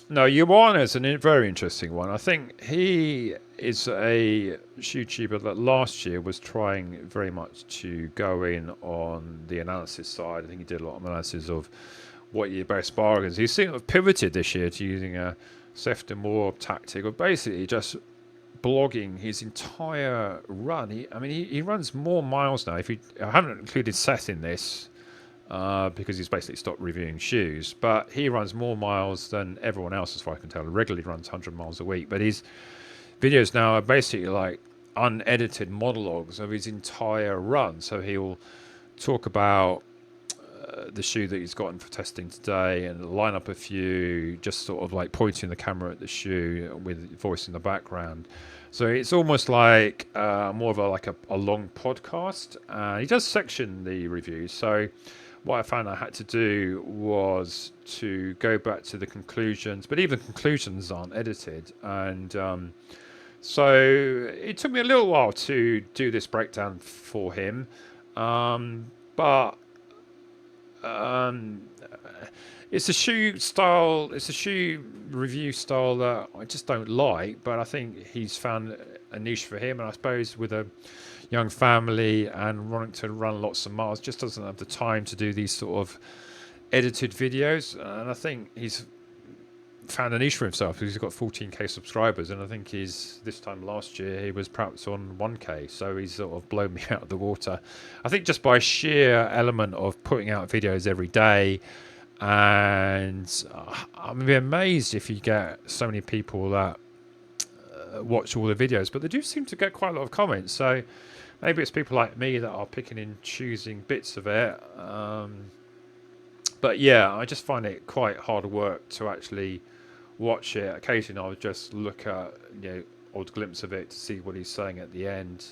Speaker 2: No, Yuan is a very interesting one. I think he is a ShoeTuber that last year was trying very much to go in on the analysis side. I think he did a lot of analysis of what your best bargains. He's sort of pivoted this year to using a Seth Moore tactic, or basically just blogging his entire run. He runs more miles now. I haven't included Seth in this because he's basically stopped reviewing shoes, but he runs more miles than everyone else as far as I can tell. He regularly runs 100 miles a week, but his videos now are basically like unedited monologues of his entire run. So he'll talk about the shoe that he's gotten for testing today and line up a few, just sort of like pointing the camera at the shoe with voice in the background. So it's almost like more of a long podcast. He does section the reviews. So what I found I had to do was to go back to the conclusions, but even conclusions aren't edited. And so it took me a little while to do this breakdown for him. But it's a shoe style, it's a shoe review style that I just don't like, but I think he's found a niche for him, and I suppose with a young family and wanting to run lots of miles, just doesn't have the time to do these sort of edited videos. And I think he's found a niche for himself because he's got 14k subscribers, and I think he's, this time last year he was perhaps on 1k, so he's sort of blown me out of the water. I think just by sheer element of putting out videos every day, and I'm amazed if you get so many people that watch all the videos, but they do seem to get quite a lot of comments, so maybe it's people like me that are picking and choosing bits of it. But yeah, I just find it quite hard work to actually watch it. Occasionally I'll just look at, you know, odd glimpse of it to see what he's saying at the end.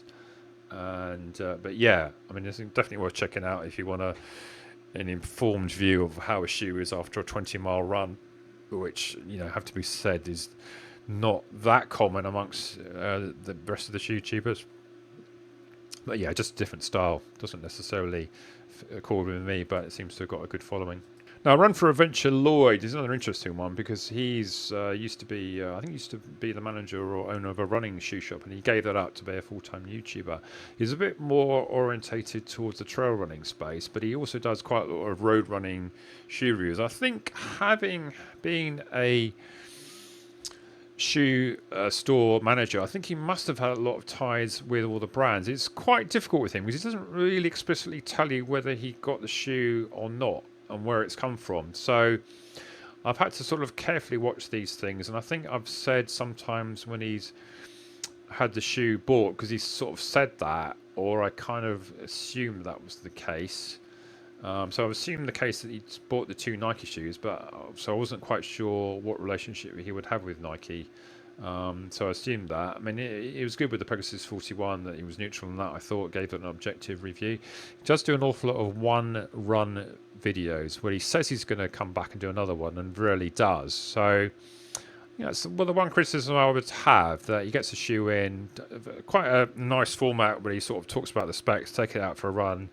Speaker 2: And but yeah, I mean, it's definitely worth checking out if you want an informed view of how a shoe is after a 20-mile run, which, you know, have to be said is not that common amongst the rest of the ShoeTubers. But yeah, just a different style. Doesn't necessarily accord with me, but it seems to have got a good following. Now, Run for Adventure Lloyd is another interesting one because he's used to be the manager or owner of a running shoe shop, and he gave that up to be a full-time YouTuber. He's a bit more orientated towards the trail running space, but he also does quite a lot of road running shoe reviews. I think having been a shoe store manager, I think he must have had a lot of ties with all the brands. It's quite difficult with him because he doesn't really explicitly tell you whether he got the shoe or not and where it's come from. So I've had to sort of carefully watch these things, and I think I've said sometimes when he's had the shoe bought, because he's sort of said that, or I kind of assumed that was the case. So I've assumed the case that he bought the 2 Nike shoes, but so I wasn't quite sure what relationship he would have with Nike. So I assumed that. I mean, it was good with the Pegasus 41 that he was neutral on that. I thought gave it an objective review. He does do an awful lot of one-run videos where he says he's going to come back and do another one and rarely does. So, you know, well, the one criticism I would have that he gets a shoe in, quite a nice format where he sort of talks about the specs, take it out for a run,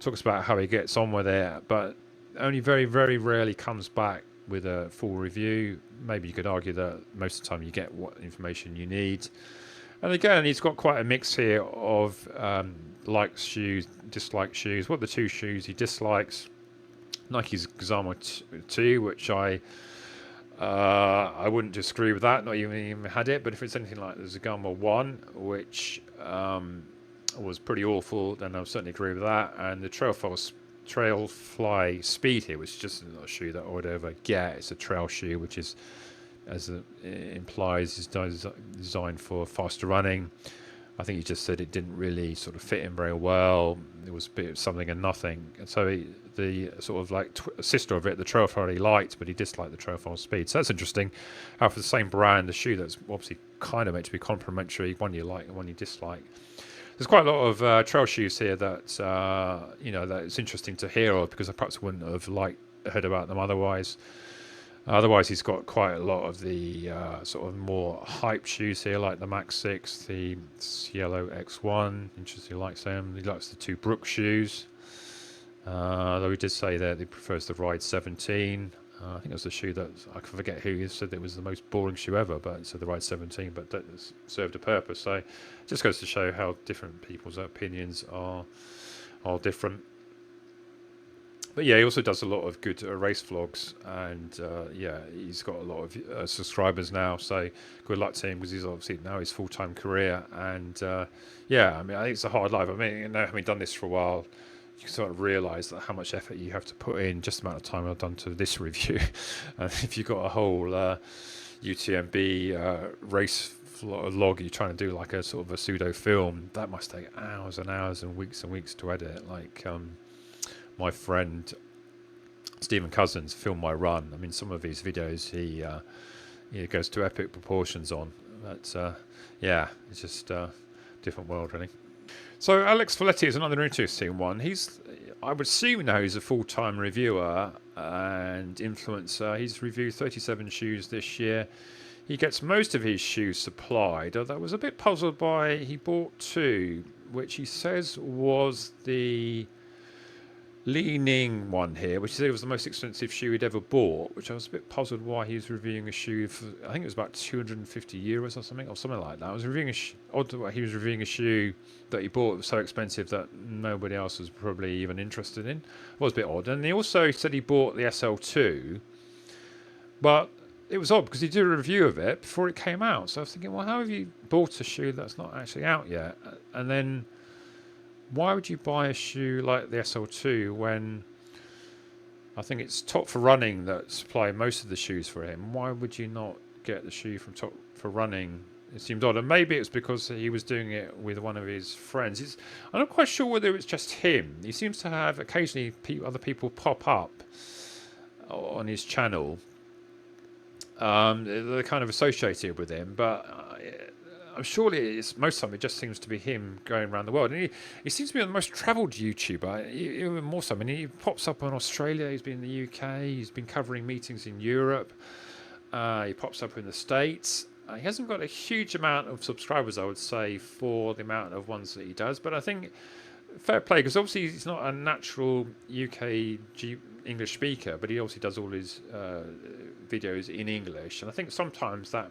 Speaker 2: talks about how he gets on with it, but only very, very rarely comes back with a full review. Maybe you could argue that most of the time you get what information you need. And again, he's got quite a mix here of likes shoes, dislikes shoes. What are the 2 shoes he dislikes? Nike's Gazama 2, which I wouldn't disagree with that, not even had it, but if it's anything like the Zagama 1, which was pretty awful, then I'll certainly agree with that. And the Trailfly Speed here, which is just not a shoe that I would ever get. It's a trail shoe, which is, as it implies, is designed for faster running. I think he just said it didn't really sort of fit him very well. It was a bit of something and nothing. And so the sort of like sister of it, the Trailfly, he liked, but he disliked the Trailfly Speed. So that's interesting. How for the same brand, a shoe that's obviously kind of meant to be complementary, one you like and one you dislike. There's quite a lot of trail shoes here that you know, that it's interesting to hear of because I perhaps wouldn't have heard about them otherwise. Otherwise, he's got quite a lot of the sort of more hype shoes here, like the Max 6, the Cielo X1. Interesting, he likes them. He likes the 2 Brooks shoes. Though he did say that he prefers the Ride 17. I think it was the shoe that, I can forget who said it was the most boring shoe ever, but it said the Ride 17, but that served a purpose. So it just goes to show how different people's opinions are different. But yeah, he also does a lot of good race vlogs, and yeah, he's got a lot of subscribers now, so good luck to him because he's obviously now his full-time career. And yeah, I mean, I think it's a hard life. I mean, you know, having done this for a while, you sort of realise that how much effort you have to put in, just the amount of time I've done to this review. And if you've got a whole UTMB race vlog, you're trying to do like a sort of a pseudo film, that must take hours and hours and weeks to edit. Like my friend Stephen Cousins filmed my run. I mean, some of his videos he goes to epic proportions on, but yeah, it's just a different world really. So Alex Folletti is another interesting one. I would assume now he's a full-time reviewer and influencer. He's reviewed 37 shoes this year. He gets most of his shoes supplied, although I was a bit puzzled by he bought 2, which he says was the Leaning one here, which he said it was the most expensive shoe he'd ever bought, which I was a bit puzzled why he was reviewing a shoe for, I think it was about 250 euros or something like that. I was reviewing odd that he was reviewing a shoe that he bought that was so expensive that nobody else was probably even interested in. It was a bit odd. And he also said he bought the SL2, but it was odd because he did a review of it before it came out. So I was thinking, well, how have you bought a shoe that's not actually out yet? And then why would you buy a shoe like the SL2 when I think it's TheFODRunning that supply most of the shoes for him? Why would you not get the shoe from TheFODRunning? It seemed odd. And maybe it's because he was doing it with one of his friends. I'm not quite sure whether it's just him. He seems to have occasionally other people pop up on his channel. They're kind of associated with him, but I'm surely it's most of the time it just seems to be him going around the world. And he seems to be the most travelled YouTuber, even more so. I mean, he pops up in Australia, he's been in the UK, he's been covering meetings in Europe, he pops up in the States. He hasn't got a huge amount of subscribers, I would say, for the amount of ones that he does, but I think fair play, because obviously he's not a natural UK English speaker, but he obviously does all his videos in English, and I think sometimes that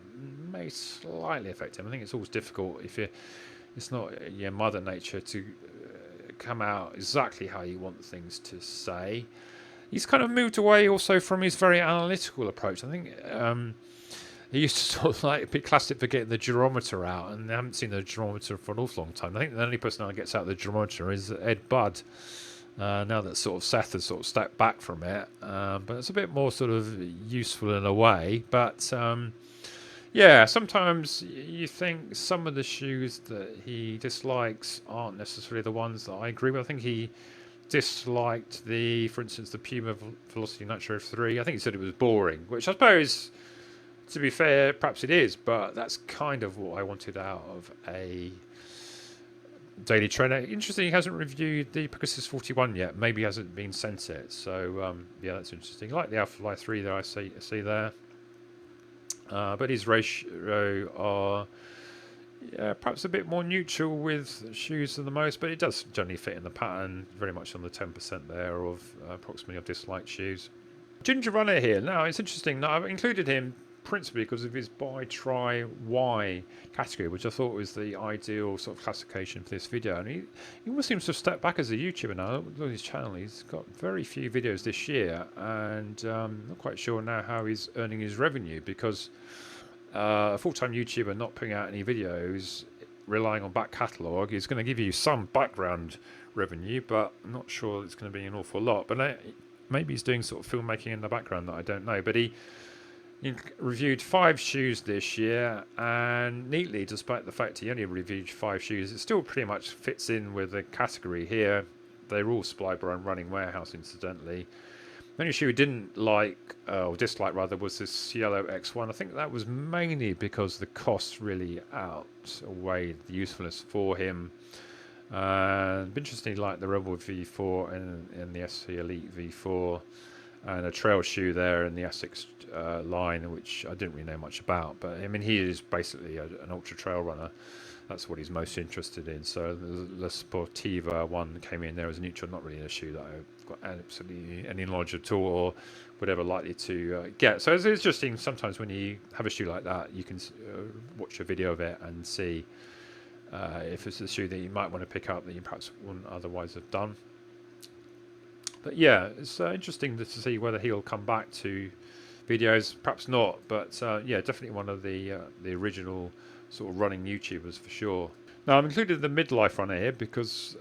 Speaker 2: may slightly affect him. I think it's always difficult if it's not your mother nature to come out exactly how you want things to say. He's kind of moved away also from his very analytical approach. I think he used to sort of like be classic for getting the durometer out, and I haven't seen the durometer for an awful long time. I think the only person that gets out the durometer is EDDBUD. Now that sort of Seth has sort of stepped back from it, but it's a bit more sort of useful in a way. But yeah, sometimes you think some of the shoes that he dislikes aren't necessarily the ones that I agree with. I think he disliked for instance, the Puma Velocity Nitro 3. I think he said it was boring, which I suppose, to be fair, perhaps it is, but that's kind of what I wanted out of a daily trainer. Interesting, he hasn't reviewed the Pegasus 41 yet. Maybe he hasn't been sent it. So yeah, that's interesting. I like the Alpha 3 there I see there. But his ratio are perhaps a bit more neutral with shoes than the most, but it does generally fit in the pattern, very much on the 10% there of approximately of disliked shoes. TheGingerRunner here. Now, it's interesting. Now, I've included him principally because of his buy, try, why category, which I thought was the ideal sort of classification for this video. And he almost seems to have stepped back as a YouTuber now. Look at his channel. He's got very few videos this year, and not quite sure now how he's earning his revenue, because a full-time YouTuber not putting out any videos, relying on back catalogue, is going to give you some background revenue, but I'm not sure it's going to be an awful lot. But maybe he's doing sort of filmmaking in the background that I don't know. But he reviewed 5 shoes this year, and neatly, despite the fact he only reviewed 5 shoes, it still pretty much fits in with the category here. They're all supplied by Running Warehouse, incidentally. The only shoe he didn't like, or dislike rather, was this yellow X1. I think that was mainly because the cost really outweighed the usefulness for him. Interestingly, like the Rebel V4 and the SC Elite V4, and a trail shoe there in the Essex line, which I didn't really know much about. But I mean, he is basically an ultra trail runner. That's what he's most interested in. So the Sportiva one came in there as neutral, not really a shoe that I've got absolutely any knowledge at all or would ever likely to get. So it's interesting sometimes when you have a shoe like that, you can watch a video of it and see if it's a shoe that you might want to pick up that you perhaps wouldn't otherwise have done. But yeah, it's interesting to see whether he'll come back to videos. Perhaps not, but yeah, definitely one of the original sort of running YouTubers for sure. Now, I've included the MidLifeRunner here because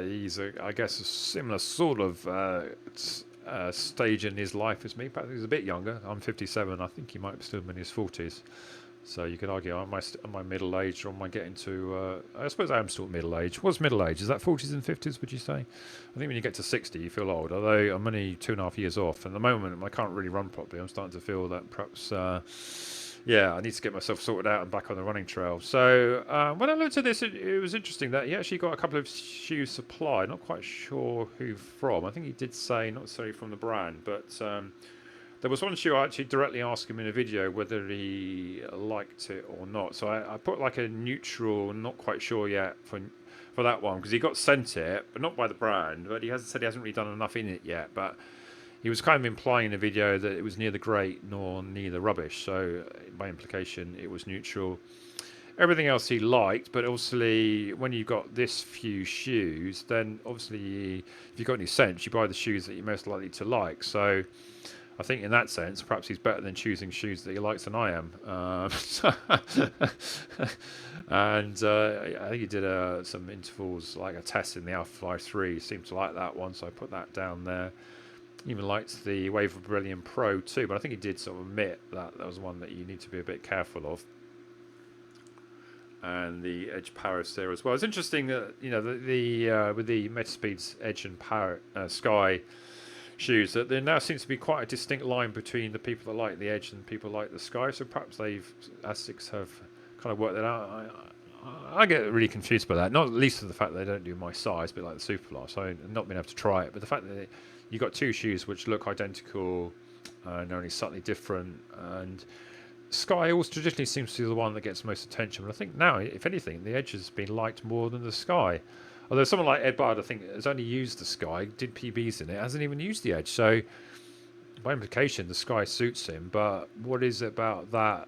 Speaker 2: he's, I guess, a similar sort of stage in his life as me. Perhaps he's a bit younger. I'm 57. I think he might still be in his 40s. So you could argue, am I middle-aged, or am I getting to... I suppose I am still middle-aged. What's middle-aged? Is that 40s and 50s, would you say? I think when you get to 60, you feel old, although I'm only 2.5 years off. At the moment, I can't really run properly. I'm starting to feel that perhaps... yeah, I need to get myself sorted out and back on the running trail. So when I looked at this, it was interesting that he actually got a couple of shoes supplied. Not quite sure who from. I think he did say not necessarily from the brand, but There was one shoe I actually directly asked him in a video whether he liked it or not. So I put like a neutral, not quite sure yet for that one, because he got sent it, but not by the brand. But he hasn't said he hasn't really done enough in it yet. But he was kind of implying in the video that it was neither great nor neither rubbish. So by implication, it was neutral. Everything else he liked, but obviously when you've got this few shoes, then obviously if you've got any sense, you buy the shoes that you're most likely to like. So I think in that sense, perhaps he's better than choosing shoes that he likes than I am. And I think he did some intervals, like a test in the Alpha Fly 3. He seemed to like that one, so I put that down there. Even liked the Wave Rebellion Pro too, but I think he did sort of admit that that was one that you need to be a bit careful of. And the Edge Paris there as well. It's interesting that, you know, with the Metaspeed's Edge and Sky shoes, that there now seems to be quite a distinct line between the people that like the Edge and people like the Sky. So perhaps Asics have kind of worked that out. I get really confused by that, not least of the fact that they don't do my size, a bit like the Superlar, so I've not been able to try it, but the fact that you've got two shoes which look identical and only slightly different, and Sky always traditionally seems to be the one that gets most attention, but I think now, if anything, the Edge has been liked more than the Sky. Although someone like EDDBUD, I think, has only used the Sky, did PBs in it, hasn't even used the Edge, so by implication the Sky suits him, but what is it about that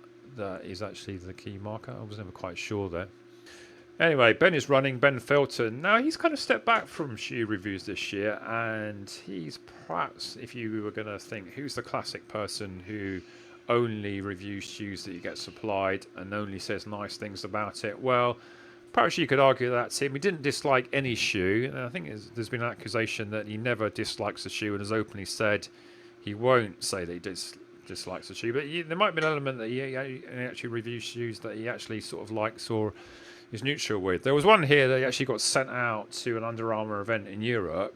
Speaker 2: is actually the key marker? I was never quite sure there. Anyway, BenIsRunning, Ben Felton. Now, he's kind of stepped back from shoe reviews this year, and he's perhaps, if you were going to think, who's the classic person who only reviews shoes that you get supplied and only says nice things about it? Well, perhaps you could argue that's him. He didn't dislike any shoe, and I think there's been an accusation that he never dislikes a shoe and has openly said he won't say that he dislikes the shoe, but there might be an element that he actually reviews shoes that he actually sort of likes or is neutral with. There was one here that he actually got sent out to an Under Armour event in Europe,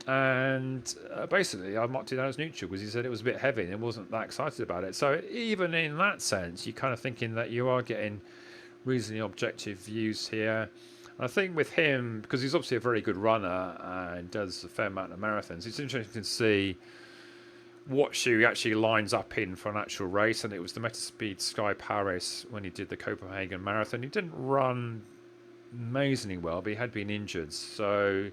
Speaker 2: and basically I marked it down as neutral because he said it was a bit heavy and wasn't that excited about it. So even in that sense, you're kind of thinking that you are getting reasonably objective views here. And I think with him, because he's obviously a very good runner and does a fair amount of marathons, it's interesting to see what shoe he actually lines up in for an actual race, and it was the Metaspeed Sky Paris when he did the Copenhagen Marathon. He didn't run amazingly well, but he had been injured, so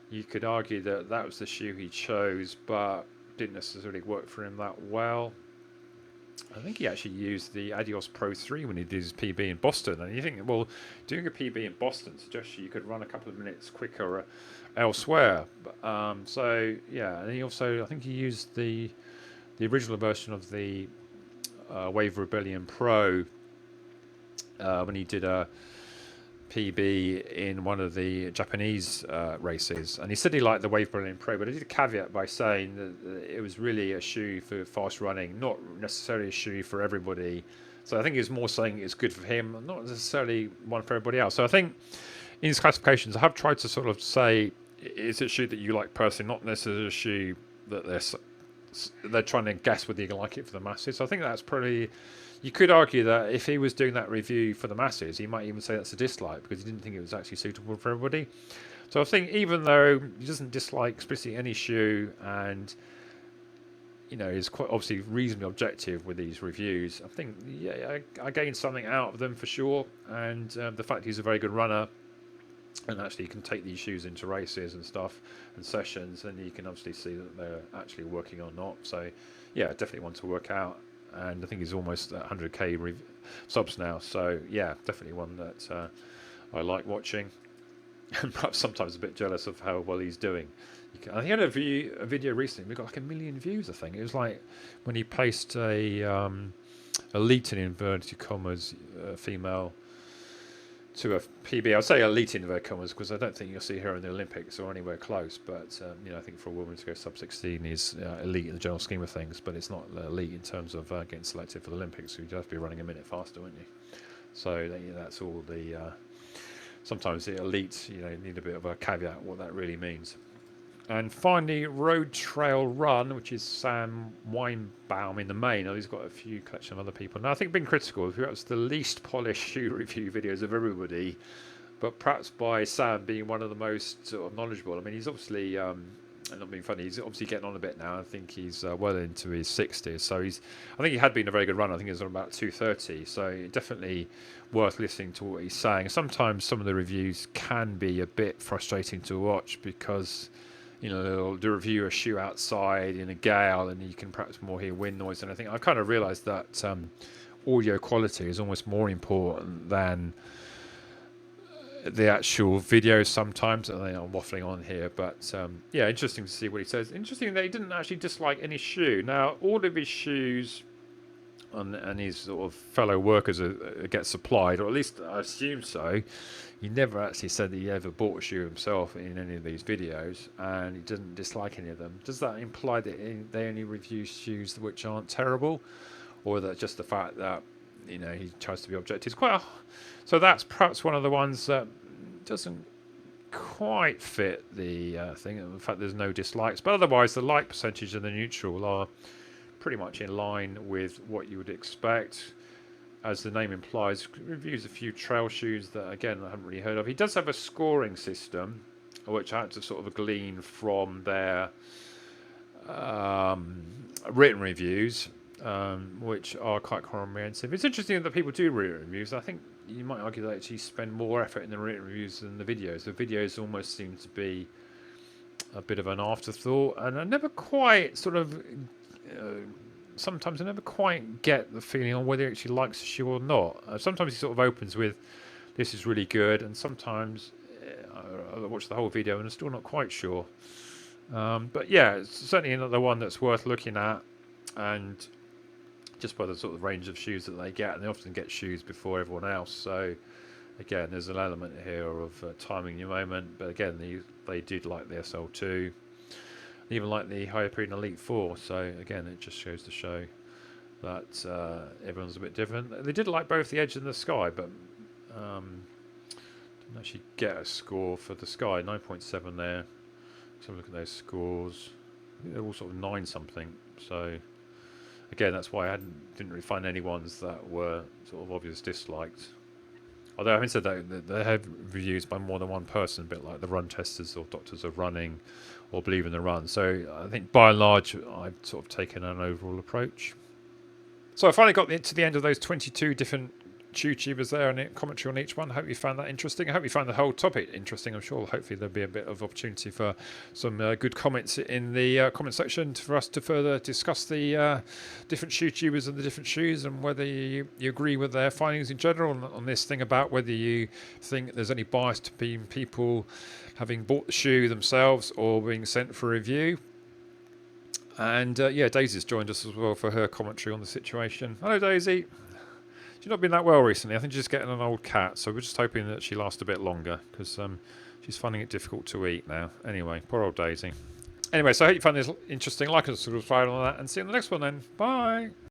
Speaker 2: you could argue that that was the shoe he chose, but didn't necessarily work for him that well. I think he actually used the Adios Pro 3 when he did his PB in Boston, and you think, well, doing a PB in Boston suggests you could run a couple of minutes quicker elsewhere. So yeah, and he also, I think he used the original version of the Wave Rebellion Pro when he did a PB in one of the Japanese races, and he said he liked the Wave Rebellion Pro, but he did a caveat by saying that it was really a shoe for fast running, not necessarily a shoe for everybody. So I think he was more saying it's good for him, not necessarily one for everybody else. So I think in his classifications, I have tried to sort of say, is it a shoe that you like personally, not necessarily a shoe that they're trying to guess whether you like it for the masses. So I think that's probably, you could argue that if he was doing that review for the masses, he might even say that's a dislike because he didn't think it was actually suitable for everybody. So I think even though he doesn't dislike explicitly any shoe, and you know, is quite obviously reasonably objective with these reviews, I think yeah, I gained something out of them for sure. And the fact he's a very good runner, and actually you can take these shoes into races and stuff and sessions, and you can obviously see that they're actually working or not. So yeah, definitely one to work out, and I think he's almost at 100k subs now, so yeah, definitely one that I like watching, and perhaps sometimes a bit jealous of how well he's doing. I think he had a video recently, we got like 1 million views. I think it was like when he placed a elite in inverted commas female to a PB. I'd say elite in inverted commas because I don't think you'll see her in the Olympics or anywhere close, but you know, I think for a woman to go sub 16 is elite in the general scheme of things, but it's not elite in terms of getting selected for the Olympics. So you'd have to be running a minute faster, wouldn't you? So that's all the sometimes the elite, you know, need a bit of a caveat what that really means. And finally, RoadTrailRun, which is Sam Weinbaum in the main. He's got a few collection of other people. Now, I think been critical, perhaps the least polished shoe review videos of everybody, but perhaps by Sam being one of the most sort of knowledgeable. I mean, he's obviously and not being funny, he's obviously getting on a bit now. I think he's well into his 60s, so I think he had been a very good runner. I think he was on about 2:30, so definitely worth listening to what he's saying. Sometimes some of the reviews can be a bit frustrating to watch because, you know, they'll review a shoe outside in a gale and you can perhaps more hear wind noise and everything. I've kind of realised that audio quality is almost more important than the actual video sometimes. I think I'm waffling on here, but yeah, interesting to see what he says. Interesting that he didn't actually dislike any shoe. Now, all of his shoes and his sort of fellow workers get supplied, or at least I assume so. He never actually said that he ever bought a shoe himself in any of these videos, and he didn't dislike any of them. Does that imply that they only review shoes which aren't terrible, or that just the fact that, you know, he tries to be objective? So that's perhaps one of the ones that doesn't quite fit the thing. In fact, there's no dislikes, but otherwise the like percentage and the neutral are pretty much in line with what you would expect. As the name implies, reviews a few trail shoes that, again, I haven't really heard of. He does have a scoring system, which I had to sort of glean from their written reviews, which are quite comprehensive. It's interesting that people do written reviews. I think you might argue that actually spend more effort in the written reviews than the videos. The videos almost seem to be a bit of an afterthought, and I never quite sort of... sometimes I never quite get the feeling on whether he actually likes the shoe or not. Sometimes he sort of opens with, "This is really good," and sometimes I watch the whole video and I'm still not quite sure. But yeah, it's certainly another one that's worth looking at, and just by the sort of range of shoes that they get, and they often get shoes before everyone else. So again, there's an element here of timing your moment. But again, they did like the SL2. Even like the Hyperion Elite 4, so again, it just shows to show that everyone's a bit different. They did like both the Edge and the Sky, but didn't actually get a score for the Sky. 9.7 there. Let's have a look at those scores. I think they're all sort of 9 something. So again, that's why I didn't really find any ones that were sort of obvious disliked. Although having said that, they have reviews by more than one person, a bit like the RunTesters or DoctorsofRunning or Believeintherun. So I think by and large, I've sort of taken an overall approach. So I finally got to the end of those 22 different ShoeTubers there and commentary on each one. I hope you found that interesting. I hope you found the whole topic interesting. I'm sure hopefully there'll be a bit of opportunity for some good comments in the comment section for us to further discuss the different ShoeTubers and the different shoes, and whether you agree with their findings in general on this thing about whether you think there's any bias to people having bought the shoe themselves or being sent for review. And yeah, Daisy's joined us as well for her commentary on the situation. Hello, Daisy. She's not been that well recently. I think she's getting an old cat, so we're just hoping that she lasts a bit longer, because she's finding it difficult to eat now. Anyway, poor old Daisy. Anyway, so I hope you found this interesting. Like and subscribe on that, and see you in the next one then. Bye.